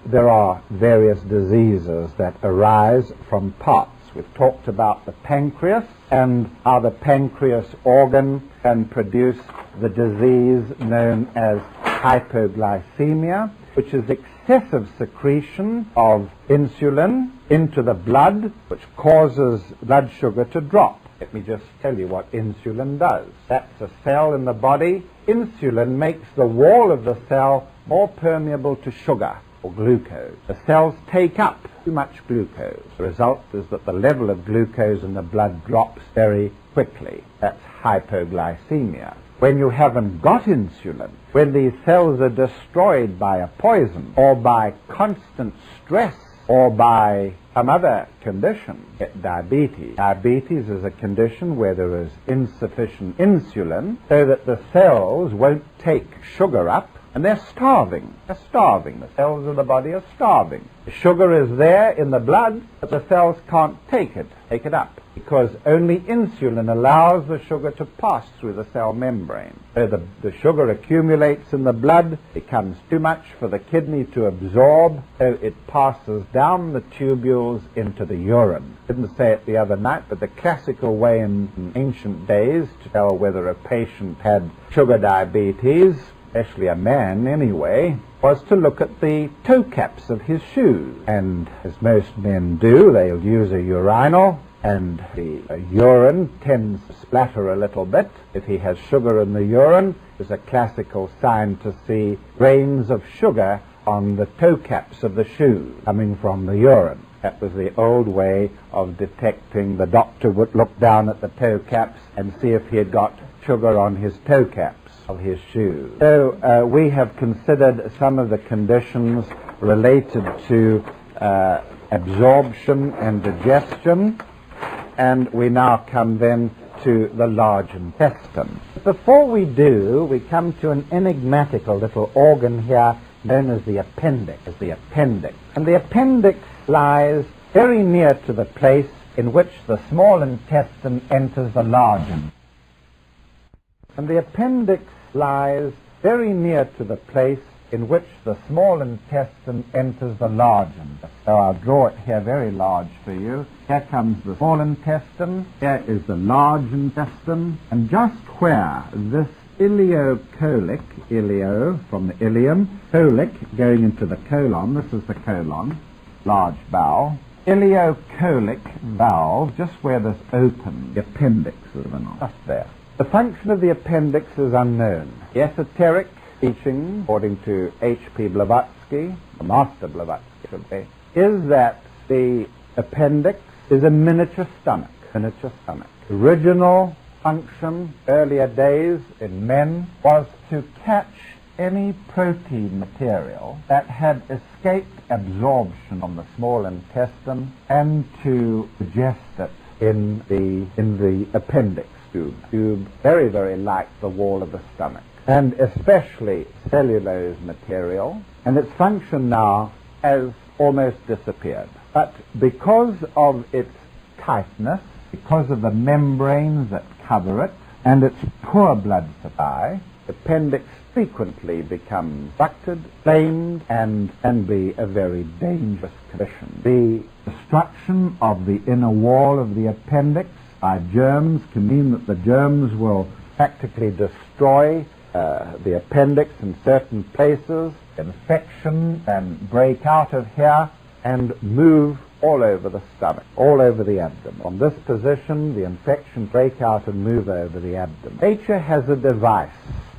there are various diseases that arise from parts. We've talked about the pancreas and how the pancreas organ can produce the disease known as hypoglycemia, which is excessive secretion of insulin into the blood, which causes blood sugar to drop. Let me just tell you what insulin does. That's a cell in the body. Insulin makes the wall of the cell more permeable to sugar or glucose. The cells take up too much glucose. The result is that the level of glucose in the blood drops very quickly. That's hypoglycemia. When you haven't got insulin, when these cells are destroyed by a poison or by constant stress or by some other condition, get diabetes. Diabetes is a condition where there is insufficient insulin so that the cells won't take sugar up, and they're starving. They're starving. The cells of the body are starving. The sugar is there in the blood, but the cells can't take it up, because only insulin allows the sugar to pass through the cell membrane. So the sugar accumulates in the blood, becomes too much for the kidney to absorb, so it passes down the tubules into the urine. I didn't say it the other night, but the classical way in ancient days to tell whether a patient had sugar diabetes, especially a man anyway, was to look at the toe caps of his shoes. And as most men do, they'll use a urinal, and the urine tends to splatter a little bit. If he has sugar in the urine, it's a classical sign to see grains of sugar on the toe caps of the shoes coming from the urine. That was the old way of detecting. The doctor would look down at the toe caps and see if he had got sugar on his toe caps of his shoes. So we have considered some of the conditions related to absorption and digestion, and we now come then to the large intestine. Before we do, we come to an enigmatical little organ here known as the appendix. And the appendix lies very near to the place in which the small intestine enters the large intestine. And the appendix lies very near to the place in which the small intestine enters the large intestine. So I'll draw it here very large for you. Here comes the small intestine, here is the large intestine, and just where this ileocolic, ileo from the ileum, colic going into the colon, this is the colon, large bowel, ileocolic valve, just where this opens, the appendix is just there. The function of the appendix is unknown. The esoteric teaching, according to H.P. Blavatsky, the master Blavatsky should be, is that the appendix is a miniature stomach. miniature stomach. Original function, earlier days in men, was to catch any protein material that had escaped absorption from the small intestine and to digest it in the appendix tube, very, very like the wall of the stomach, and especially cellulose material, and its function now has almost disappeared. But because of its tightness, because of the membranes that cover it, and its poor blood supply, the appendix frequently becomes obstructed, inflamed, and can be a very dangerous condition. The destruction of the inner wall of the appendix by germs can mean that the germs will practically destroy the appendix in certain places. Infection can break out of here and move all over the stomach, all over the abdomen. From this position, the infection break out and move over the abdomen. Nature has a device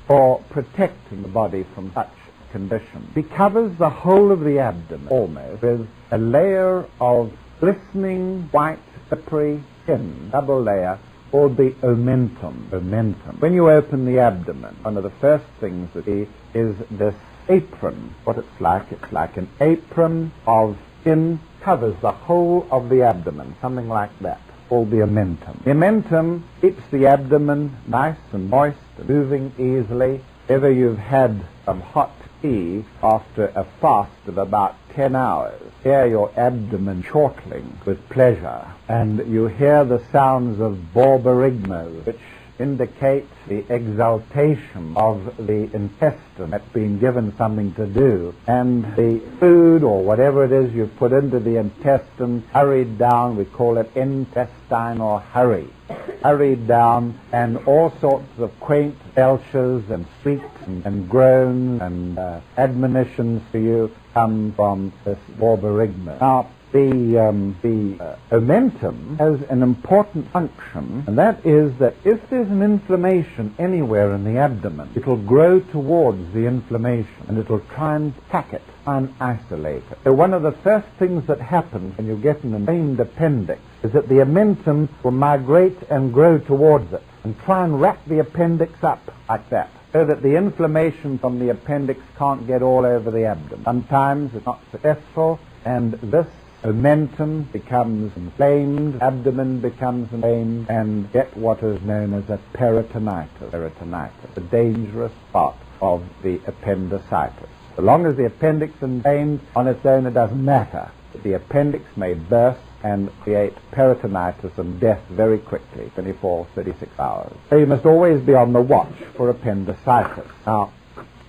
for protecting the body from such condition. It covers the whole of the abdomen almost with a layer of glistening white slippery skin, double layer, called the omentum. When you open the abdomen, one of the first things that is this apron. What it's like an apron of skin covers the whole of the abdomen, something like that, called the omentum. The omentum keeps the abdomen nice and moist and moving easily. If you've had some hot tea after a fast of about 10 hours, hear your abdomen chortling with pleasure, and you hear the sounds of borborygmus, which indicate the exaltation of the intestine that's been given something to do, and the food or whatever it is you put into the intestine hurried down. We call it intestinal hurried down, and all sorts of quaint belches and squeaks and groans and admonitions to you come from this borborygmus. Now, the omentum has an important function, and that is that if there's an inflammation anywhere in the abdomen, it'll grow towards the inflammation, and it'll try and attack it, and isolate it. So one of the first things that happens when you get an inflamed appendix is that the omentum will migrate and grow towards it, and try and wrap the appendix up like that, so that the inflammation from the appendix can't get all over the abdomen. Sometimes it's not successful, and this omentum becomes inflamed, abdomen becomes inflamed, and get what is known as a peritonitis, a dangerous part of the appendicitis. So long as the appendix is inflamed on its own, it doesn't matter. The appendix may burst and create peritonitis and death very quickly, 24, 36 hours. So you must always be on the watch for appendicitis. Now,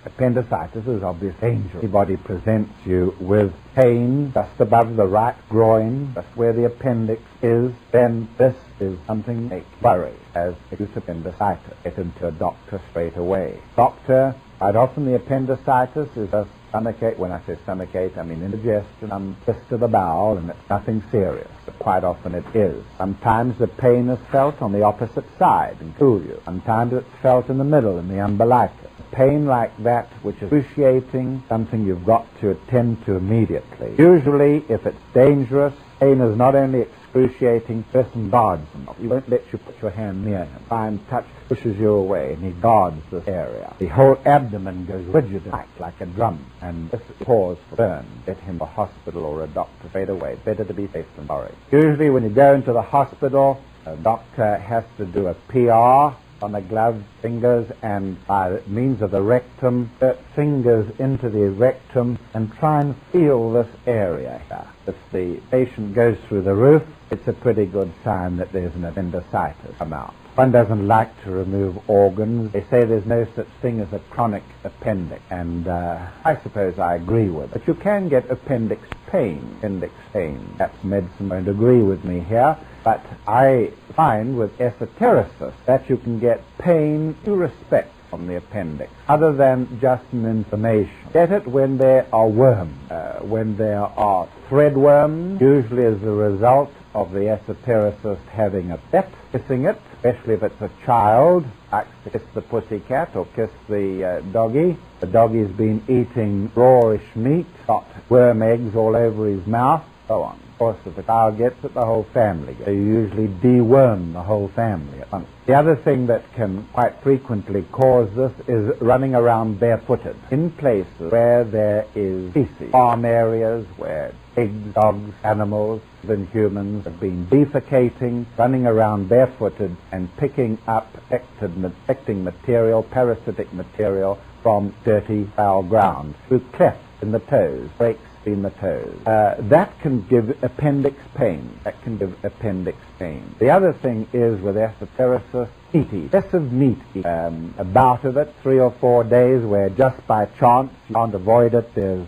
appendicitis is obviously dangerous. Anybody presents you with pain just above the right groin, just where the appendix is, then this is something to make worry as acute appendicitis. Get into a doctor straight away. Doctor, quite often the appendicitis is a stomachache. When I say stomachache, I mean indigestion, some twist of the bowel, and it's nothing serious. But quite often it is. Sometimes the pain is felt on the opposite side and cool you. Sometimes it's felt in the middle, in the umbilicus. Pain like that, which is excruciating, something you've got to attend to immediately. Usually, if it's dangerous, pain is not only excruciating, the person guards him. He won't let you put your hand near him. Try and touch, pushes you away, and he guards this area. The whole abdomen goes rigid like a drum, and this is cause for burn. Get him to a hospital or a doctor straight away. Better to be safe than sorry. Usually, when you go into the hospital, a doctor has to do a PR on the gloved fingers, and by means of the rectum, put fingers into the rectum and try and feel this area here. If the patient goes through the roof, it's a pretty good sign that there's an appendicitis come out. One doesn't like to remove organs. They say there's no such thing as a chronic appendix, and I suppose I agree with it. But you can get appendix pain. Perhaps medicine won't agree with me here, but I find with esotericists that you can get pain to respect from the appendix, other than just an inflammation. Get it when there are worms, when there are threadworms, usually as a result of the esotericist having a pet, kissing it, especially if it's a child, likes to kiss the pussycat or kiss the doggy. The doggy's been eating rawish meat, got worm eggs all over his mouth, so on. course, if a child gets it, the whole family gets it. They usually deworm the whole family at once. The other thing that can quite frequently cause this is running around barefooted in places where there is feces. Farm areas where pigs, dogs, animals, even humans have been defecating, running around barefooted and picking up infecting material, parasitic material from dirty, foul ground through clefts in the toes, breaks in the toes. That can give appendix pain. The other thing is with esotericis, meat eating. Excessive meat eating. A bout of it, 3 or 4 days, where just by chance you can't avoid it. There's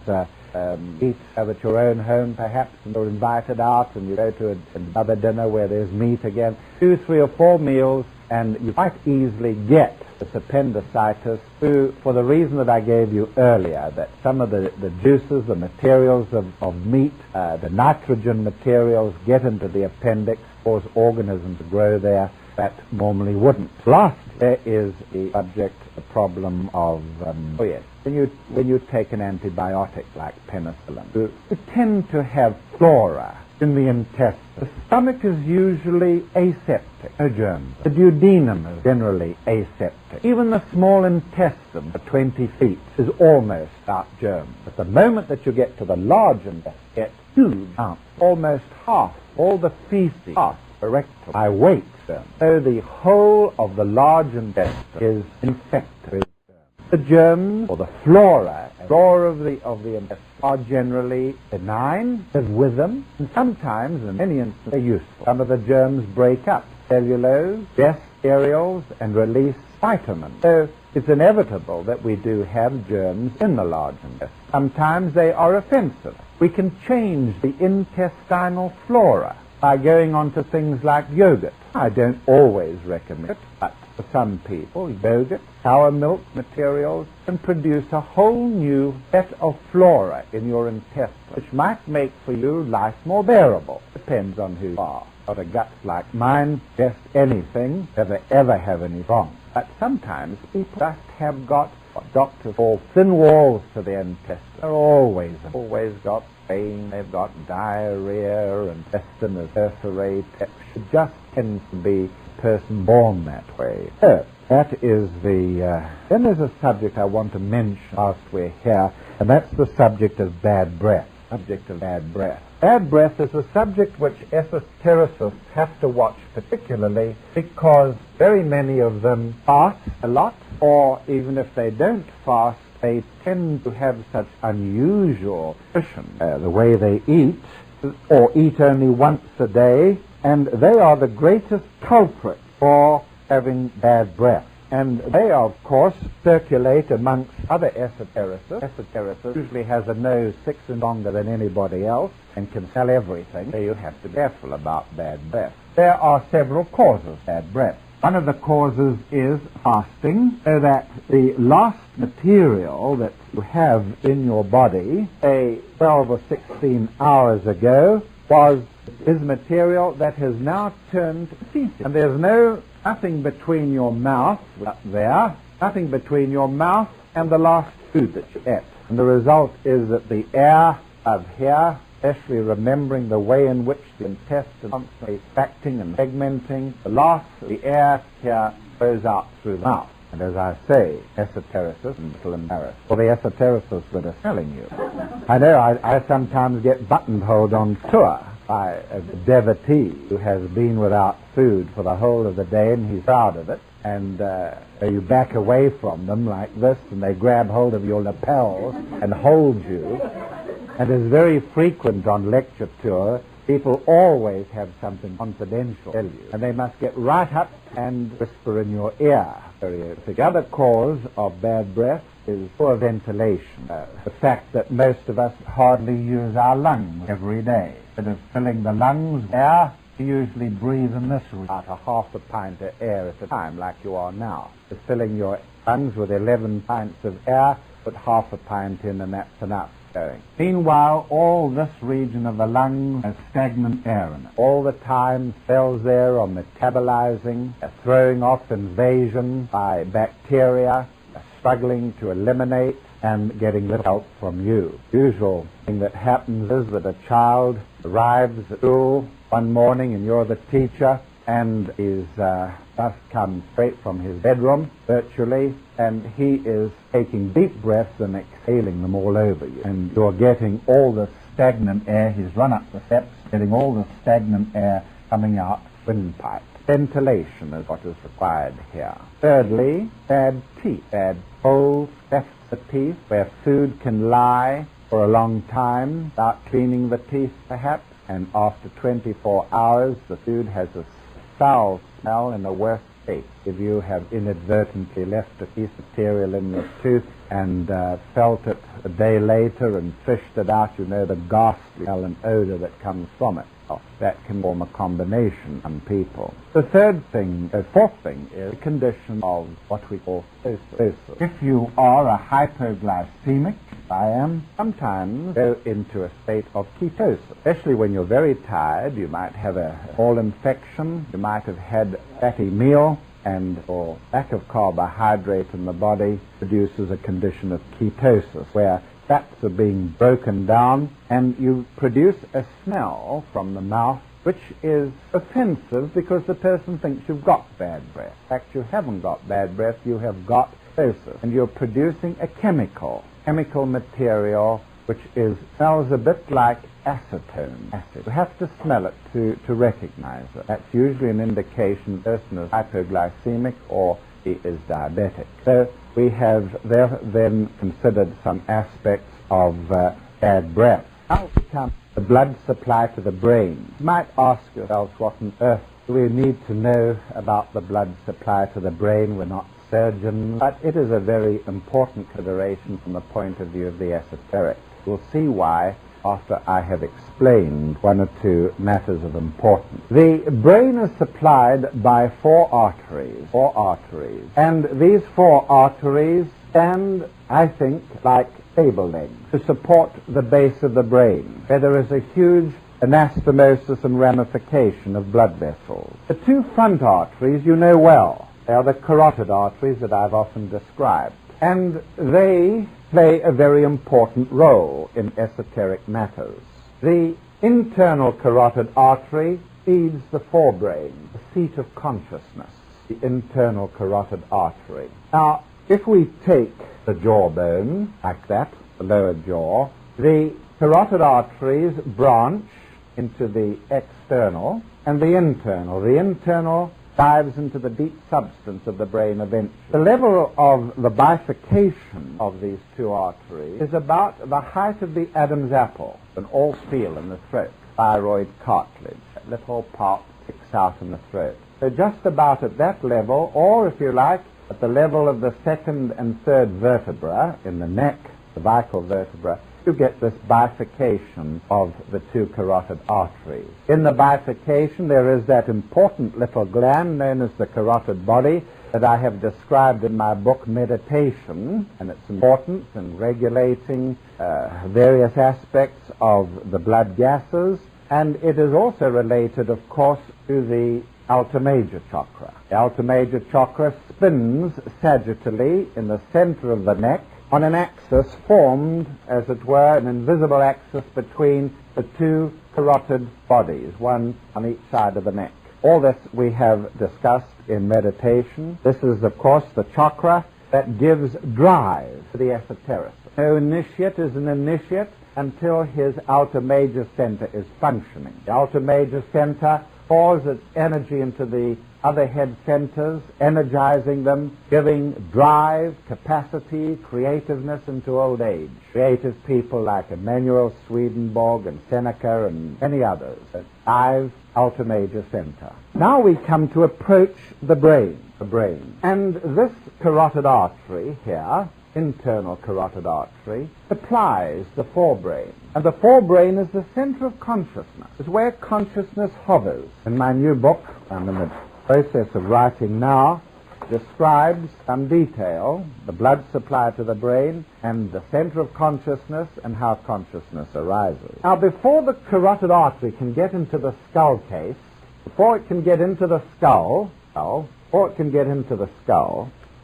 eat at your own home perhaps, and you're invited out and you go to another dinner where there's meat again. 2, 3 or 4 meals, and you might easily get this appendicitis for the reason that I gave you earlier, that some of the juices, the materials of meat, the nitrogen materials get into the appendix, cause organisms to grow there that normally wouldn't. Last, there is the subject, the problem of, when you take an antibiotic like penicillin, you tend to have flora in the intestine. The stomach is usually aseptic, no germs. The duodenum is generally aseptic. Even the small intestine, for 20 feet, is almost without germs. But the moment that you get to the large intestine, it's huge amounts, almost half, all the feces, half, rectal, by weight. So the whole of the large intestine is infected with germs. The germs, or the flora of the intestine, are generally benign, live with them, and sometimes, in many instances, they're useful. Some of the germs break up cellulose, digest areoles, and release vitamins. So it's inevitable that we do have germs in the large intestine. Sometimes they are offensive. We can change the intestinal flora by going on to things like yogurt. I don't always recommend it, but for some people, yogurt, sour milk materials can produce a whole new set of flora in your intestine, which might make for you life more bearable. Depends on who you are. Got a gut like mine, just anything, never ever have any wrong. But sometimes people just have got what doctors call thin walls to their intestine. They're always got pain, they've got diarrhea, and intestine is perforate. It just tends to be a person born that way. So, that is the... then there's a subject I want to mention whilst we're here, and that's the subject of bad breath. Bad breath is a subject which esotericists have to watch particularly because very many of them fast a lot, or even if they don't fast, they tend to have such unusual nutrition, the way they eat, or eat only once a day, and they are the greatest culprit for having bad breath. And they, of course, circulate amongst other esotericists. Esotericist usually has a nose 6 inches longer than anybody else and can smell everything, so you have to be careful about bad breath. There are several causes of bad breath. One of the causes is fasting, so that the last material that you have in your body, say 12 or 16 hours ago, is material that has now turned to feces. And there's nothing between your mouth nothing between your mouth and the last food that you ate. And the result is that the air of here, especially remembering the way in which the intestine is constantly acting and segmenting, the air here goes out through the mouth. And as I say, esotericists, I'm a little embarrassed for the esotericists that are selling you. I know I sometimes get buttonholed on tour by a devotee who has been without food for the whole of the day, and he's proud of it. And you back away from them like this, and they grab hold of your lapels and hold you. And it's very frequent on lecture tour. People always have something confidential to tell you, and they must get right up and whisper in your ear. The other cause of bad breath is poor ventilation. The fact that most of us hardly use our lungs every day. Instead of filling the lungs with air, you usually breathe in this room about a half a pint of air at a time, like you are now. Just filling your lungs with 11 pints of air, put half a pint in, and that's enough. Meanwhile, all this region of the lungs has stagnant air in it. All the time, cells there are metabolizing, throwing off invasion by bacteria, struggling to eliminate, and getting little help from you. Usual thing that happens is that a child arrives at school one morning and you're the teacher, and he's just come straight from his bedroom, virtually, and he is taking deep breaths and exhaling them all over you. And you're getting all the stagnant air. He's run up the steps, getting all the stagnant air coming out windpipe. Ventilation is what is required here. Thirdly, bad teeth. Bad holes, clefts the teeth, where food can lie for a long time without cleaning the teeth, perhaps, and after 24 hours the food has a foul smell in the worst state. If you have inadvertently left a piece of material in your tooth and felt it a day later and fished it out, you know the ghastly smell and odor that comes from it. That can form a combination on people. The fourth thing is a condition of what we call ketosis. If you are a hypoglycemic, I am, sometimes go into a state of ketosis. Especially when you're very tired, you might have a small infection, you might have had a fatty meal, and or lack of carbohydrate in the body produces a condition of ketosis, where fats are being broken down, and you produce a smell from the mouth which is offensive because the person thinks you've got bad breath. In fact, you haven't got bad breath, you have got ketosis. And you're producing a chemical material which smells a bit like acetone. You have to smell it to recognize it. That's usually an indication the person is hypoglycemic or he is diabetic. So we have then considered some aspects of bad breath. Now we come to the blood supply to the brain. You might ask yourselves, what on earth do we need to know about the blood supply to the brain? We're not surgeons, but it is a very important consideration from the point of view of the esoteric. We'll see why after I have explained one or two matters of importance. The brain is supplied by four arteries, and these four arteries stand, I think, like table legs to support the base of the brain, where there is a huge anastomosis and ramification of blood vessels. The two front arteries you know well. They are the carotid arteries that I've often described, and they play a very important role in esoteric matters. The internal carotid artery feeds the forebrain, the seat of consciousness, the internal carotid artery. Now, if we take the jawbone, like that, the lower jaw, the carotid arteries branch into the external and the internal. The internal dives into the deep substance of the brain eventually. The level of the bifurcation of these two arteries is about the height of the Adam's apple, an all feel in the throat, thyroid cartilage, that little part sticks out in the throat. So just about at that level, or if you like, at the level of the second and third vertebra in the neck, the cervical vertebra, you get this bifurcation of the two carotid arteries. In the bifurcation, there is that important little gland known as the carotid body that I have described in my book Meditation, and its importance in regulating various aspects of the blood gases, and it is also related, of course, to the outer major chakra. The outer major chakra spins sagittally in the center of the neck, on an axis formed, as it were, an invisible axis between the two carotid bodies, one on each side of the neck. All this we have discussed in meditation. This is, of course, the chakra that gives drive to the esotericist. No initiate is an initiate until his outer major center is functioning. The outer major center pours its energy into the other head centers, energizing them, giving drive, capacity, creativeness into old age. Creative people like Emanuel Swedenborg and Seneca and many others. Drive, outer major center. Now we come to approach the brain. And this carotid artery here, internal carotid artery, supplies the forebrain. And the forebrain is the center of consciousness. It's where consciousness hovers. In my new book, I'm in the process of writing now, describes some detail, the blood supply to the brain and the center of consciousness and how consciousness arises. Now, before the carotid artery can get into the skull case, before it can get into the skull,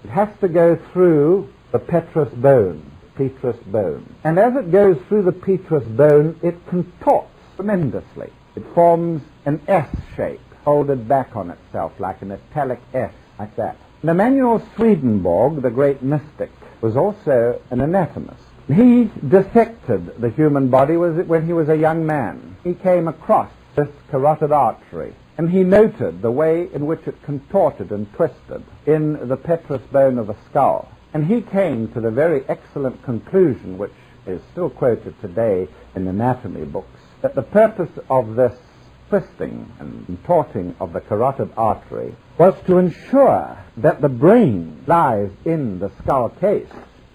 it has to go through the petrous bone. petrous bone. And as it goes through the petrous bone, it contorts tremendously. It forms an S shape, folded back on itself like an italic S, like that. Now, Emanuel Swedenborg, the great mystic, was also an anatomist. He dissected the human body when he was a young man. He came across this carotid artery, and he noted the way in which it contorted and twisted in the petrous bone of the skull. And he came to the very excellent conclusion, which is still quoted today in anatomy books, that the purpose of this twisting and contorting of the carotid artery was to ensure that the brain lies in the skull case.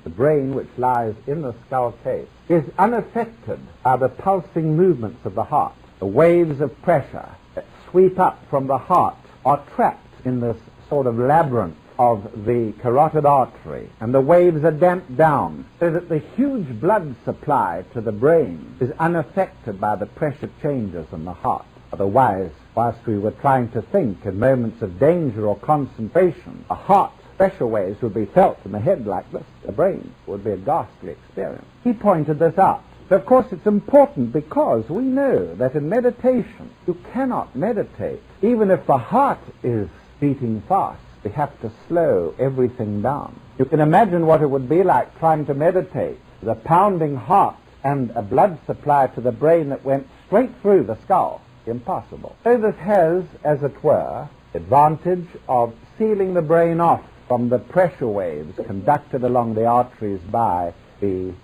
The brain which lies in the skull case is unaffected by the pulsing movements of the heart. The waves of pressure that sweep up from the heart are trapped in this sort of labyrinth of the carotid artery, and the waves are damped down so that the huge blood supply to the brain is unaffected by the pressure changes in the heart. Otherwise, whilst we were trying to think in moments of danger or concentration, the heart pressure waves would be felt in the head like this. The brain would be a ghastly experience. He pointed this out. So, of course, it's important because we know that in meditation you cannot meditate even if the heart is beating fast. We have to slow everything down. You can imagine what it would be like trying to meditate with a pounding heart and a blood supply to the brain that went straight through the skull. Impossible. So this has, as it were, the advantage of sealing the brain off from the pressure waves conducted along the arteries by the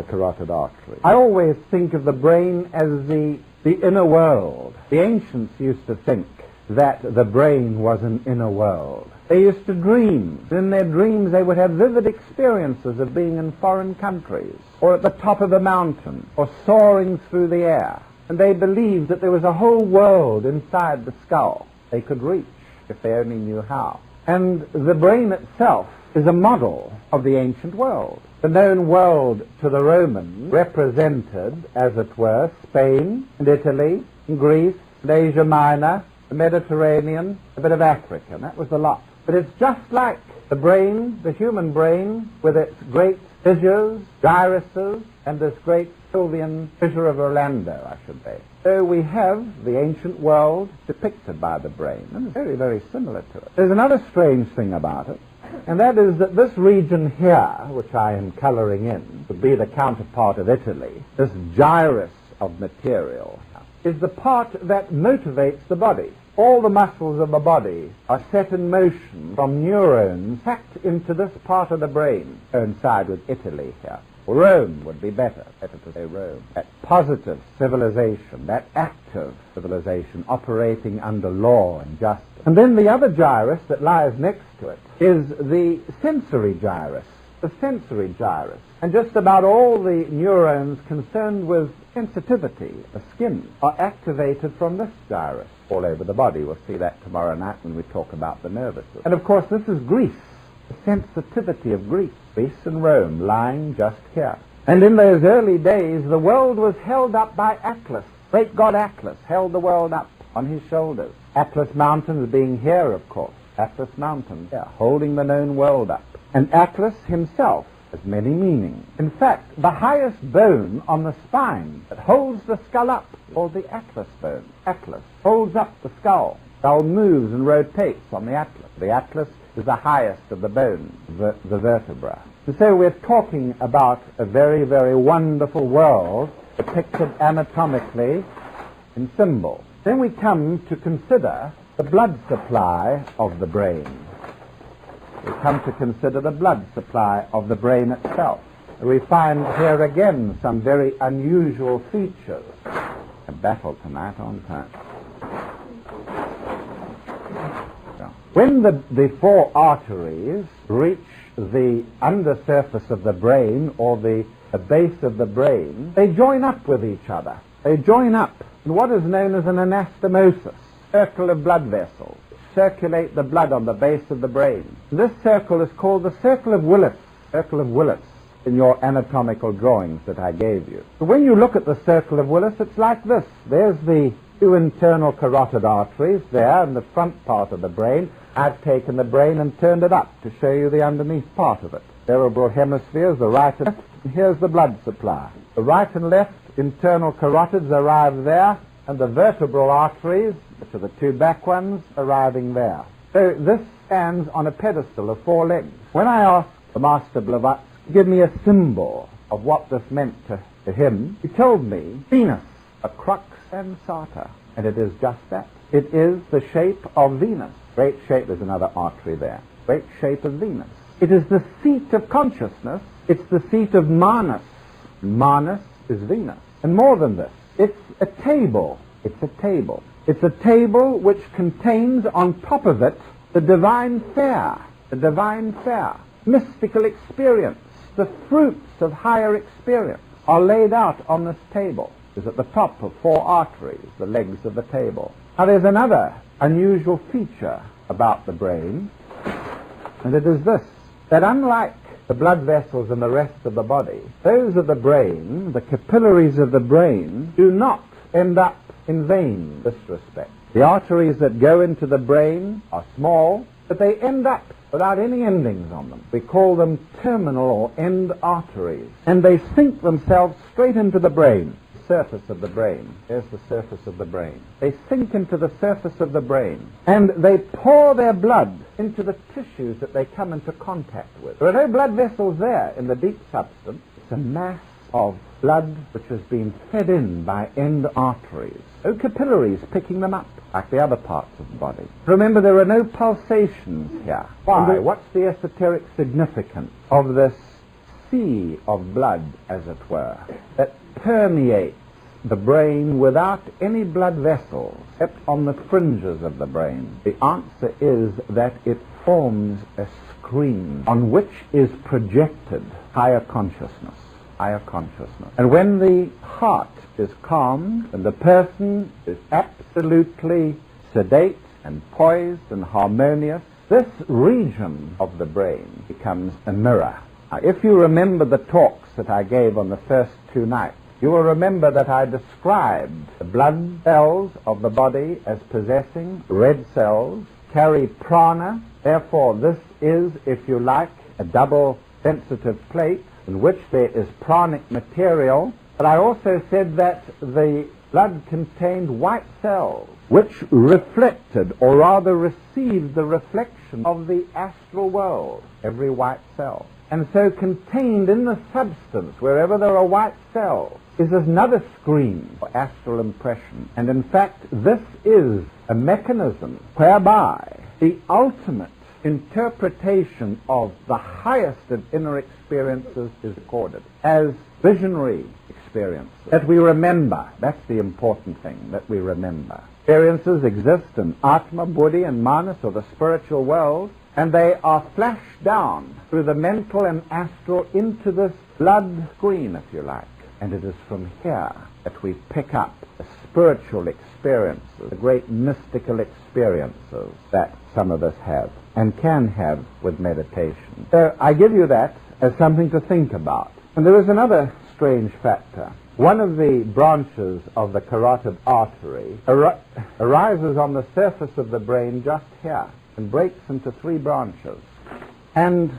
carotid artery. I always think of the brain as the inner world. The ancients used to think that the brain was an inner world. They used to dream. In their dreams they would have vivid experiences of being in foreign countries, or at the top of a mountain, or soaring through the air. And they believed that there was a whole world inside the skull they could reach if they only knew how. And the brain itself is a model of the ancient world. The known world to the Romans represented, as it were, Spain and Italy and Greece and Asia Minor, the Mediterranean, a bit of Africa, and that was the lot. But it's just like the brain, the human brain, with its great fissures, gyruses, and this great Sylvian fissure of Orlando, I should say. So we have the ancient world depicted by the brain, and it's very, very similar to it. There's another strange thing about it, and that is that this region here, which I am coloring in, would be the counterpart of Italy, this gyrus of material, is the part that motivates the body. All the muscles of the body are set in motion from neurons packed into this part of the brain, coincide with Italy here. Rome would be better to say Rome. That positive civilization, that active civilization operating under law and justice. And then the other gyrus that lies next to it is the sensory gyrus. The sensory gyrus. And just about all the neurons concerned with sensitivity, the skin, are activated from this gyrus all over the body. We'll see that tomorrow night when we talk about the nervous system. And of course this is Greece, the sensitivity of Greece. Greece and Rome lying just here. And in those early days the world was held up by Atlas. Great god Atlas held the world up on his shoulders. Atlas Mountains being here, of course. Atlas Mountains here, holding the known world up. And Atlas himself has many meanings. In fact, the highest bone on the spine that holds the skull up is called the Atlas bone. Atlas holds up the skull. Skull moves and rotates on the Atlas. The Atlas is the highest of the bones, the vertebra. And so we're talking about a very, very wonderful world depicted anatomically in symbols. Then we come to consider the blood supply of the brain. We come to consider the blood supply of the brain itself. We find here again some very unusual features. A battle tonight, aren't I? When the four arteries reach the undersurface of the brain or the base of the brain, they join up with each other. They join up in what is known as an anastomosis, circle of blood vessels. Circulate the blood on the base of the brain. This circle is called the circle of Willis. Circle of Willis in your anatomical drawings that I gave you. So when you look at the circle of Willis, it's like this. There's the two internal carotid arteries there in the front part of the brain. I've taken the brain and turned it up to show you the underneath part of it. cerebral hemispheres, the right and left, and here's the blood supply. The right and left internal carotids arrive there, and the vertebral arteries, which are the two back ones, arriving there. So this stands on a pedestal of 4 legs. When I asked the Master Blavatsky to give me a symbol of what this meant to him, he told me Venus, a crux sensata, and it is just that. It is the shape of Venus. Great shape, there's another artery there. Great shape of Venus. It is the seat of consciousness. It's the seat of Manas. Manas is Venus. And more than this, it's a table. It's a table. It's a table which contains on top of it the divine fare. The divine fare. Mystical experience. The fruits of higher experience are laid out on this table. It's at the top of 4 arteries, the legs of the table. Now there's another unusual feature about the brain, and it is this, that unlike the blood vessels in the rest of the body, those of the brain, the capillaries of the brain, do not end up in veins in this respect. The arteries that go into the brain are small, but they end up without any endings on them. We call them terminal or end arteries, and they sink themselves straight into the brain. Surface of the brain. Here's the surface of the brain. They sink into the surface of the brain, and they pour their blood into the tissues that they come into contact with. There are no blood vessels there in the deep substance. It's a mass of blood which has been fed in by end arteries. No capillaries picking them up like the other parts of the body. Remember, there are no pulsations here. Why? What's the esoteric significance of this sea of blood, as it were, that permeates the brain without any blood vessels except on the fringes of the brain? The answer is that it forms a screen on which is projected higher consciousness. Higher consciousness. And when the heart is calm and the person is absolutely sedate and poised and harmonious, this region of the brain becomes a mirror. Now, if you remember the talks that I gave on the first 2 nights, you will remember that I described the blood cells of the body as possessing red cells, carry prana. Therefore, this is, if you like, a double sensitive plate in which there is pranic material. But I also said that the blood contained white cells which reflected, or rather received, the reflection of the astral world, every white cell. And so contained in the substance, wherever there are white cells, is another screen for astral impression. And in fact, this is a mechanism whereby the ultimate interpretation of the highest of inner experiences is recorded as visionary experiences that we remember. That's the important thing, that we remember. Experiences exist in Atma, Buddhi, and Manas, or the spiritual world, and they are flashed down through the mental and astral into this blood screen, if you like. And it is from here that we pick up the spiritual experiences, the great mystical experiences that some of us have and can have with meditation. So I give you that as something to think about. And there is another strange factor. One of the branches of the carotid artery arises on the surface of the brain just here and breaks into 3 branches. And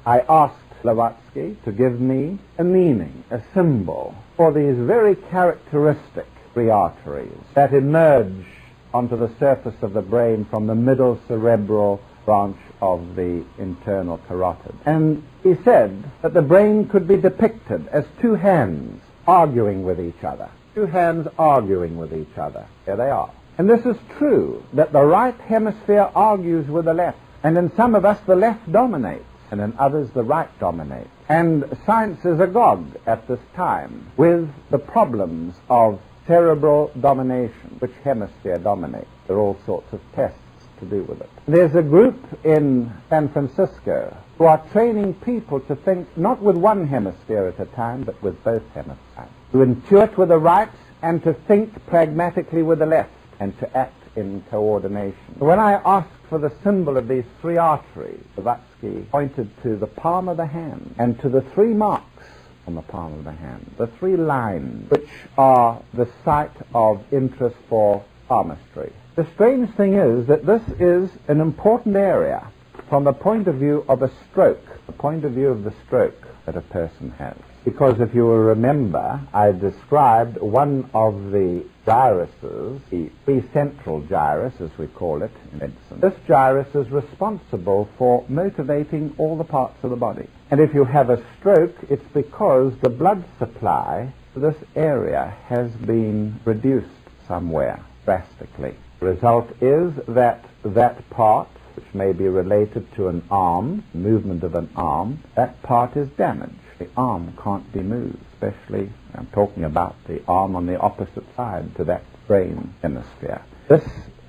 I asked Blavatsky to give me a meaning, a symbol, for these very characteristic 3 arteries that emerge onto the surface of the brain from the middle cerebral branch of the internal carotid. And he said that the brain could be depicted as 2 hands arguing with each other. 2 hands arguing with each other. There they are. And this is true, that the right hemisphere argues with the left. And in some of us, the left dominates, and in others, the right dominates. And science is agog at this time with the problems of cerebral domination. Which hemisphere dominates? There are all sorts of tests to do with it. There's a group in San Francisco who are training people to think not with one hemisphere at a time, but with both hemispheres. To intuit with the right and to think pragmatically with the left and to act in coordination. When I asked for the symbol of these 3 arteries, Blavatsky pointed to the palm of the hand and to the 3 marks on the palm of the hand, the 3 lines, which are the site of interest for palmistry. The strange thing is that this is an important area from the point of view of a stroke, the point of view of the stroke that a person has. Because if you will remember, I described one of the gyruses, the precentral gyrus, as we call it in medicine. This gyrus is responsible for motivating all the parts of the body. And if you have a stroke, it's because the blood supply to this area has been reduced somewhere drastically. The result is that that part, which may be related to an arm, movement of an arm, that part is damaged. The arm can't be moved, especially, I'm talking about the arm on the opposite side to that brain hemisphere. This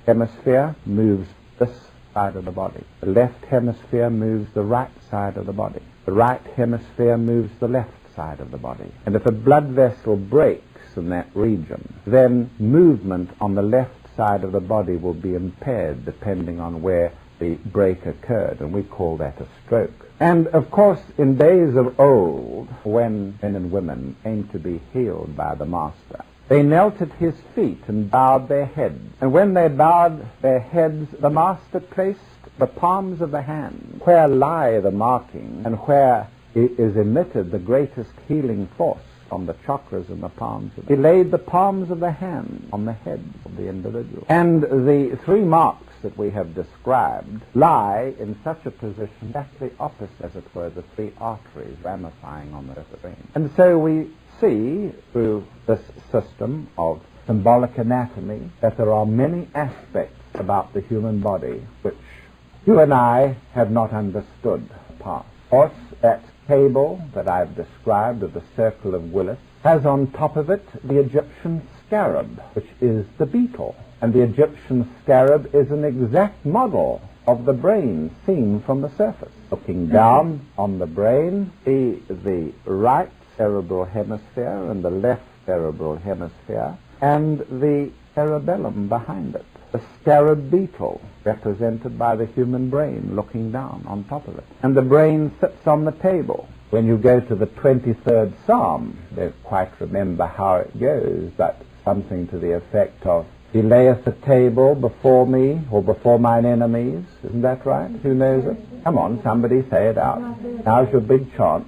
hemisphere moves this side of the body. The left hemisphere moves the right side of the body. The right hemisphere moves the left side of the body. And if a blood vessel breaks in that region, then movement on the left side of the body will be impaired depending on where the break occurred, and we call that a stroke. And of course, in days of old, when men and women came to be healed by the Master, they knelt at his feet and bowed their heads. And when they bowed their heads, the Master placed the palms of the hand where lie the marking and where is emitted the greatest healing force from the chakras in the palms. He laid the palms of the hand on the head of the individual. And the three marks that we have described lie in such a position exactly opposite, as it were, the three arteries ramifying on the brain. And so we see through this system of symbolic anatomy that there are many aspects about the human body which you and I have not understood past. Of course, that table that I've described of the circle of Willis has on top of it the Egyptian scarab, which is the beetle. And the Egyptian scarab is an exact model of the brain seen from the surface. Looking down on the brain, see the right cerebral hemisphere and the left cerebral hemisphere, and the cerebellum behind it. The scarab beetle, represented by the human brain, looking down on top of it. And the brain sits on the table. When you go to the 23rd Psalm, you don't quite remember how it goes, but something to the effect of, He layeth a table before me, or before mine enemies. Isn't that right? Who knows it? Come on, somebody say it out. Now's your big chance.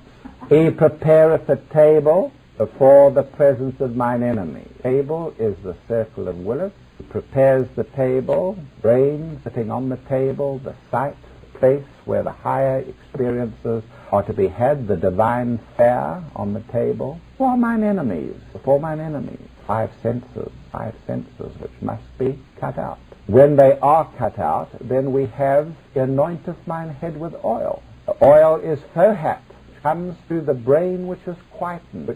He prepareth a table before the presence of mine enemies. Table is the circle of Willis. He prepares the table, brain sitting on the table, the site, the place where the higher experiences are to be had, the divine fare on the table. Before mine enemies, before mine enemies. Five senses which must be cut out. When they are cut out, then we have, anointeth mine head with oil. The oil is Fohat, which comes through the brain which is quietened,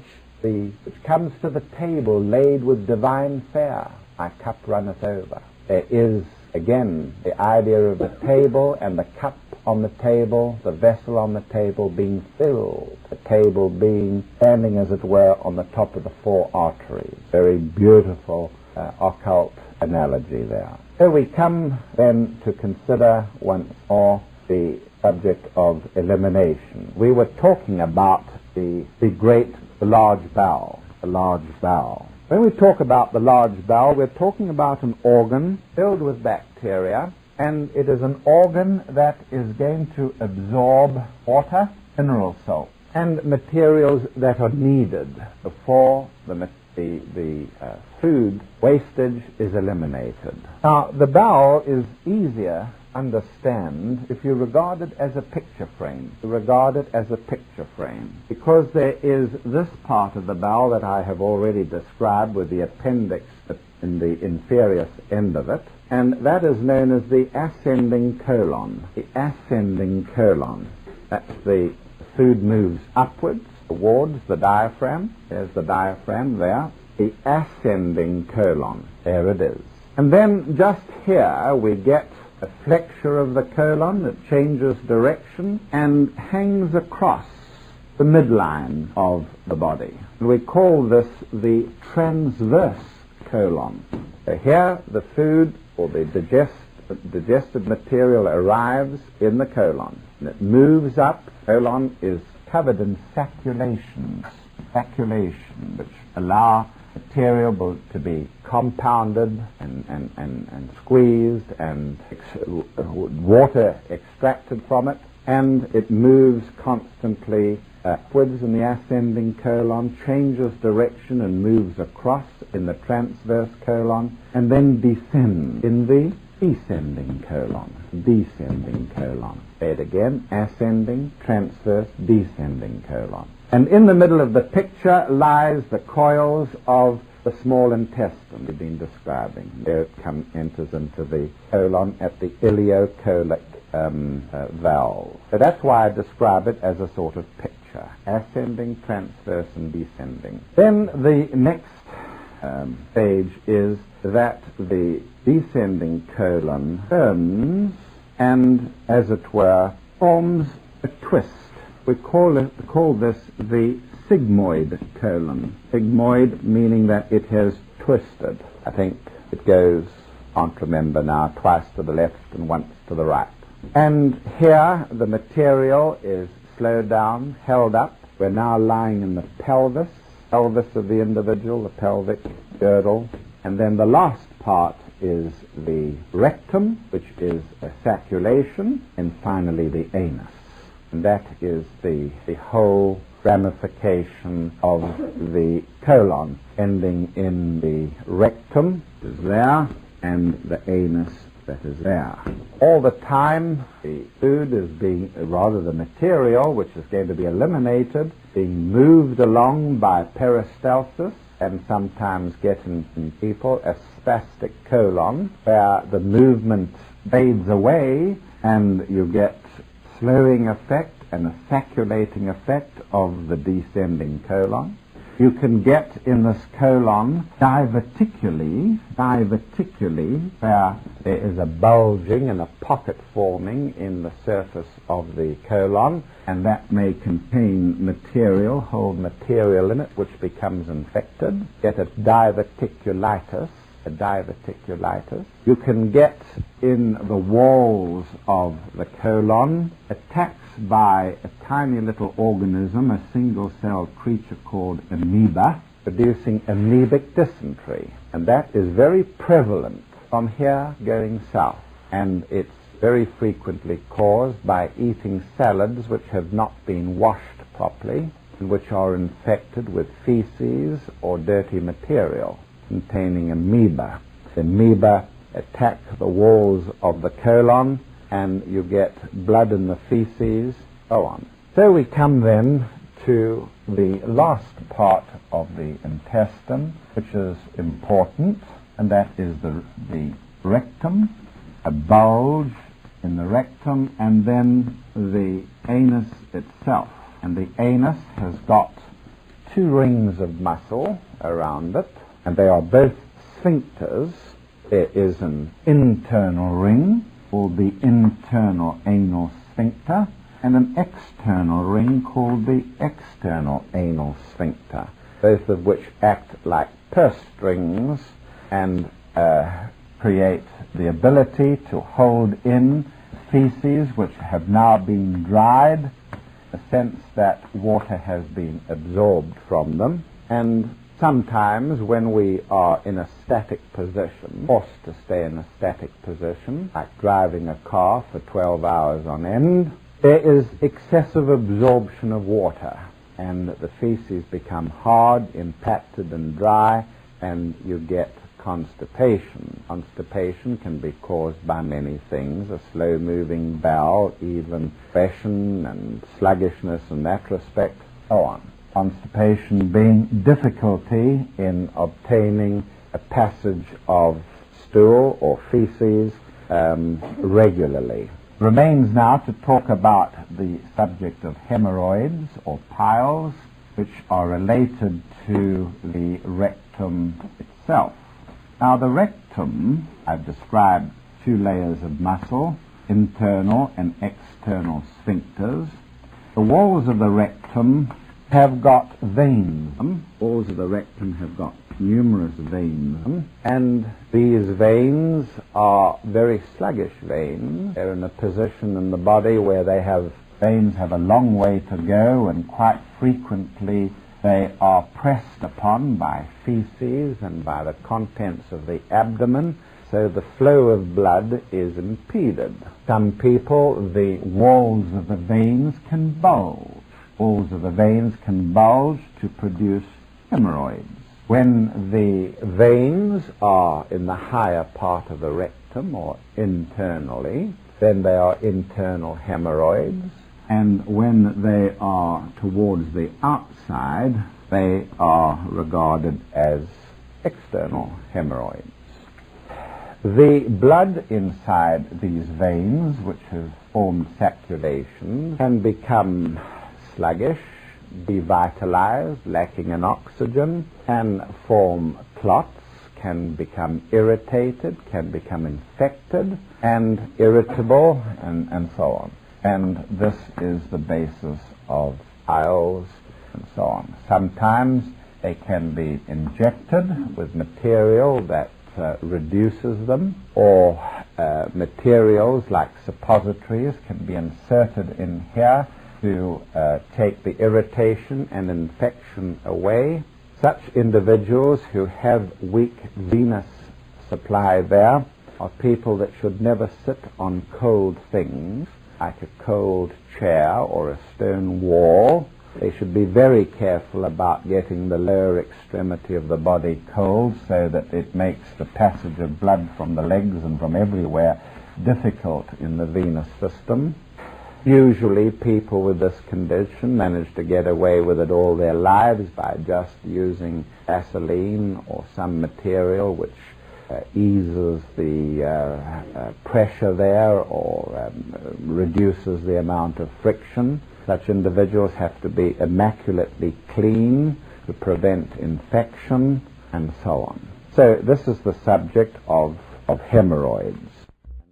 which comes to the table laid with divine fare. My cup runneth over. There is, again, the idea of the table and the cup on the table, the vessel on the table being filled, the table being standing, as it were, on the top of the four arteries. Very beautiful occult analogy there. So we come then to consider once more the subject of elimination. We were talking about the large bowel, the large bowel. When we talk about the large bowel, we're talking about an organ filled with bacteria, and it is an organ that is going to absorb water, mineral salts, and materials that are needed before the food wastage is eliminated. Now, the bowel is easier to understand if you regard it as a picture frame. Because there is this part of the bowel that I have already described with the appendix in the inferior end of it, and that is known as the ascending colon. The ascending colon. That's the food moves upwards towards the diaphragm. There's the diaphragm there. The ascending colon. There it is. And then just here we get a flexure of the colon that changes direction and hangs across the midline of the body. We call this the transverse colon. So here the food or the digested material arrives in the colon, and it moves up. Colon is covered in saculations, which allow material to be compounded and squeezed and water extracted from it, and it moves constantly upwards in the ascending colon, changes direction and moves across in the transverse colon, and then descends in the descending colon. Descending colon. Say it again: ascending, transverse, descending colon. And in the middle of the picture lies the coils of the small intestine we've been describing. There it enters into the colon at the ileocolic valve. So that's why I describe it as a sort of picture: ascending, transverse, and descending. Then the next stage is that the descending colon turns and, as it were, forms a twist. We call this the sigmoid colon. Sigmoid meaning that it has twisted. I think it goes, can't remember now, twice to the left and once to the right. And here the material is slowed down, held up. We're now lying in the pelvis of the individual, the pelvic girdle. And then the last part is the rectum, which is a sacculation, and finally the anus. And that is the whole ramification of the colon, ending in the rectum, which is there, and the anus, that is there. All the time, the food is being, rather the material, which is going to be eliminated, being moved along by peristalsis, and sometimes get in people a spastic colon, where the movement fades away and you get slowing effect and a sacculating effect of the descending colon. You can get in this colon divertically, where there is a bulging and a pocket forming in the surface of the colon, and that may contain material, hold material in it, which becomes infected. Get a diverticulitis. You can get in the walls of the colon attacks by a tiny little organism, a single-celled creature called amoeba, producing amoebic dysentery. And that is very prevalent from here going south. And it's very frequently caused by eating salads which have not been washed properly and which are infected with feces or dirty material containing amoeba. The amoeba attack the walls of the colon, and you get blood in the feces, so on. So we come then to the last part of the intestine, which is important, and that is the rectum, a bulge in the rectum, and then the anus itself. And the anus has got two rings of muscle around it, and they are both sphincters. There is an internal ring called the internal anal sphincter, and an external ring called the external anal sphincter, both of which act like purse strings and create the ability to hold in feces which have now been dried, the sense that water has been absorbed from them. And sometimes when we are in a static position, forced to stay in a static position, like driving a car for 12 hours on end, there is excessive absorption of water, and the feces become hard, impacted and dry, and you get constipation. Constipation can be caused by many things: a slow-moving bowel, even depression and sluggishness in that respect, so on. Constipation being difficulty in obtaining a passage of stool or feces regularly. Remains now to talk about the subject of hemorrhoids or piles, which are related to the rectum itself. Now the rectum, I've described two layers of muscle, internal and external sphincters. The walls of the rectum have got veins. Walls of the rectum have got numerous veins, and these veins are very sluggish veins. They're in a position in the body where veins have a long way to go, and quite frequently they are pressed upon by feces and by the contents of the abdomen, so the flow of blood is impeded. Some people, the walls of the veins can bulge. Walls of the veins can bulge to produce hemorrhoids. When the veins are in the higher part of the rectum or internally, then they are internal hemorrhoids, and when they are towards the outside, they are regarded as external hemorrhoids. The blood inside these veins, which have formed circulation, can become sluggish, devitalized, lacking in oxygen, can form clots, can become irritated, can become infected and irritable, and so on. And this is the basis of piles and so on. Sometimes they can be injected with material that reduces them, or materials like suppositories can be inserted in here to take the irritation and infection away. Such individuals who have weak venous supply there are people that should never sit on cold things, like a cold chair or a stone wall. They should be very careful about getting the lower extremity of the body cold, so that it makes the passage of blood from the legs and from everywhere difficult in the venous system. Usually people with this condition manage to get away with it all their lives by just using Vaseline or some material which eases the pressure there, or reduces the amount of friction. Such individuals have to be immaculately clean to prevent infection, and so on. So this is the subject of hemorrhoids.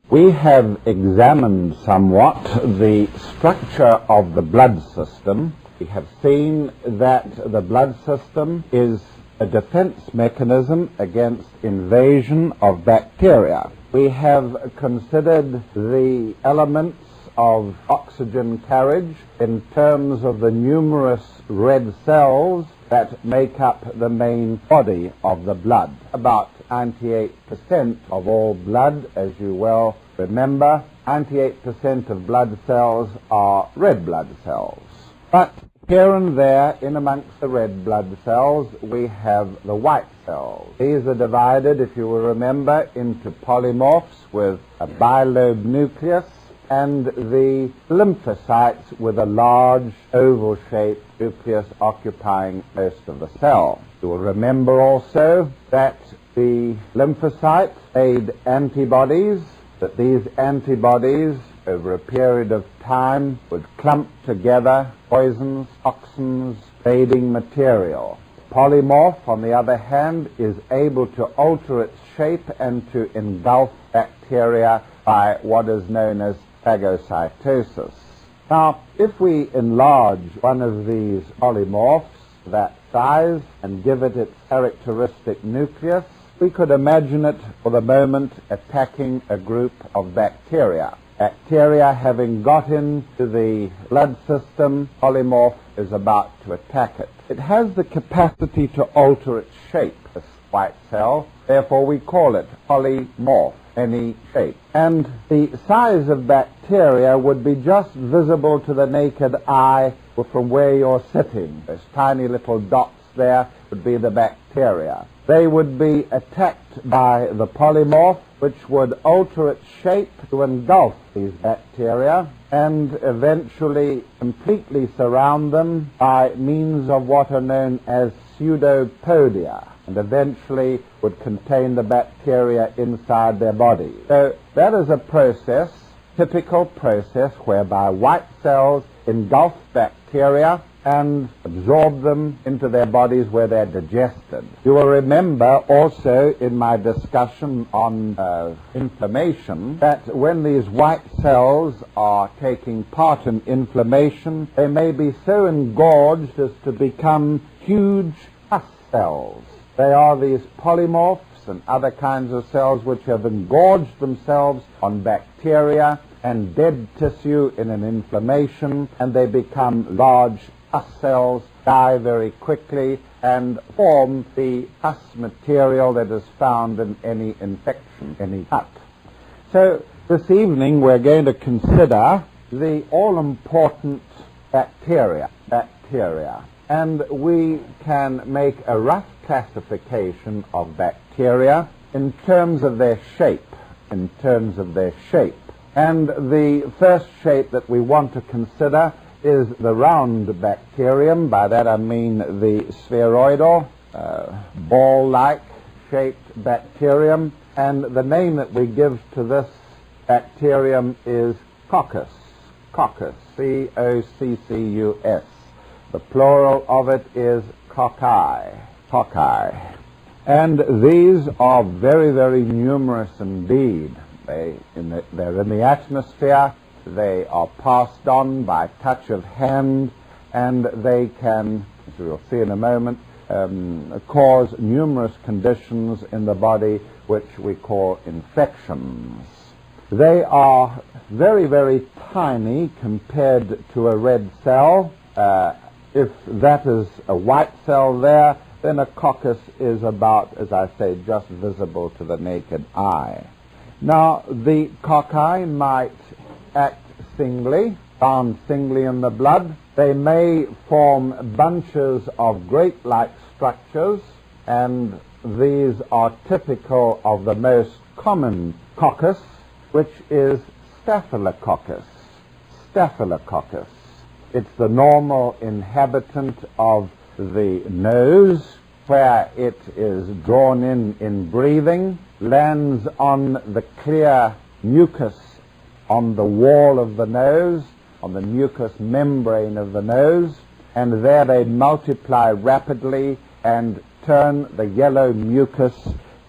We have examined somewhat the structure of the blood system. We have seen that the blood system is a defense mechanism against invasion of bacteria. We have considered the elements of oxygen carriage in terms of the numerous red cells that make up the main body of the blood. About 98% of all blood, as you well remember, 98% of blood cells are red blood cells. But here and there, in amongst the red blood cells, we have the white cells. These are divided, if you will remember, into polymorphs with a bilobe nucleus, and the lymphocytes with a large oval-shaped nucleus occupying most of the cell. You will remember also that the lymphocytes made antibodies, that these antibodies over a period of time would clump together poisons, toxins, fading material. Polymorph, on the other hand, is able to alter its shape and to engulf bacteria by what is known as phagocytosis. Now, if we enlarge one of these polymorphs that size and give it its characteristic nucleus, we could imagine it for the moment attacking a group of bacteria. Bacteria having got into the blood system, polymorph is about to attack it. It has the capacity to alter its shape, this white cell, therefore we call it polymorph, any shape. And the size of bacteria would be just visible to the naked eye from where you're sitting. Those tiny little dots there would be the bacteria. They would be attacked by the polymorph, which would alter its shape to engulf these bacteria and eventually completely surround them by means of what are known as pseudopodia, and eventually would contain the bacteria inside their body. So that is a process, typical process, whereby white cells engulf bacteria and absorb them into their bodies where they're digested. You will remember also in my discussion on inflammation that when these white cells are taking part in inflammation, they may be so engorged as to become huge pus cells. They are these polymorphs and other kinds of cells which have engorged themselves on bacteria and dead tissue in an inflammation, and they become large pus cells die very quickly and form the pus material that is found in any infection, any cut. So this evening we're going to consider the all-important bacteria. And we can make a rough classification of bacteria in terms of their shape. And the first shape that we want to consider is the round bacterium. By that I mean the spheroidal, ball-like shaped bacterium. And the name that we give to this bacterium is coccus. C-O-C-C-U-S. The plural of it is cocci. And these are very, very numerous indeed. They're in the atmosphere. They are passed on by touch of hand, and they can, as we'll see in a moment, cause numerous conditions in the body which we call infections. They are very, very tiny compared to a red cell. If that is a white cell there, then a coccus is about, as I say, just visible to the naked eye. Now, the cocci might act singly, found singly in the blood. They may form bunches of grape-like structures, and these are typical of the most common coccus, which is Staphylococcus. It's the normal inhabitant of the nose, where it is drawn in breathing, lands on the clear mucus on the wall of the nose, on the mucous membrane of the nose, and there they multiply rapidly and turn the yellow mucus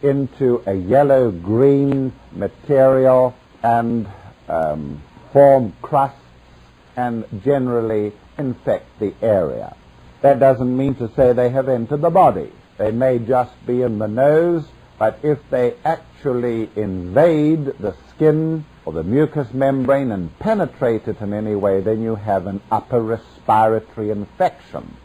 into a yellow-green material and form crusts and generally infect the area. That doesn't mean to say they have entered the body. They may just be in the nose, but if they actually invade the skin or the mucous membrane and penetrate it in any way, then you have an upper respiratory infection.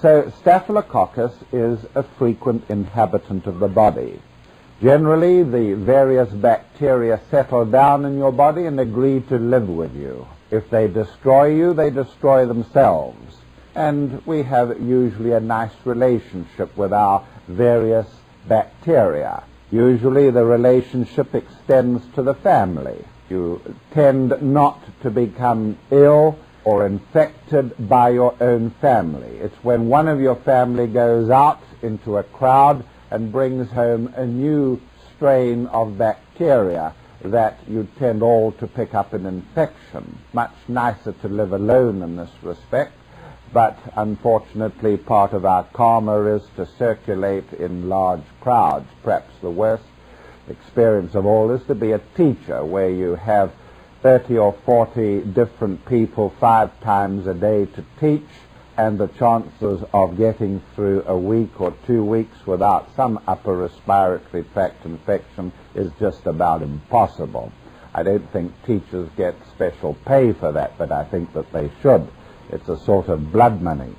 So Staphylococcus is a frequent inhabitant of the body. Generally, the various bacteria settle down in your body and agree to live with you. If they destroy you, they destroy themselves. And we have usually a nice relationship with our various bacteria. Usually the relationship extends to the family. You tend not to become ill or infected by your own family. It's when one of your family goes out into a crowd and brings home a new strain of bacteria that you tend all to pick up an infection. Much nicer to live alone in this respect, but unfortunately part of our karma is to circulate in large crowds. Perhaps the worst experience of all is to be a teacher, where you have 30 or 40 different people 5 times a day to teach, and the chances of getting through a week or 2 weeks without some upper respiratory tract infection is just about impossible. I don't think teachers get special pay for that, but I think that they should. It's a sort of blood money.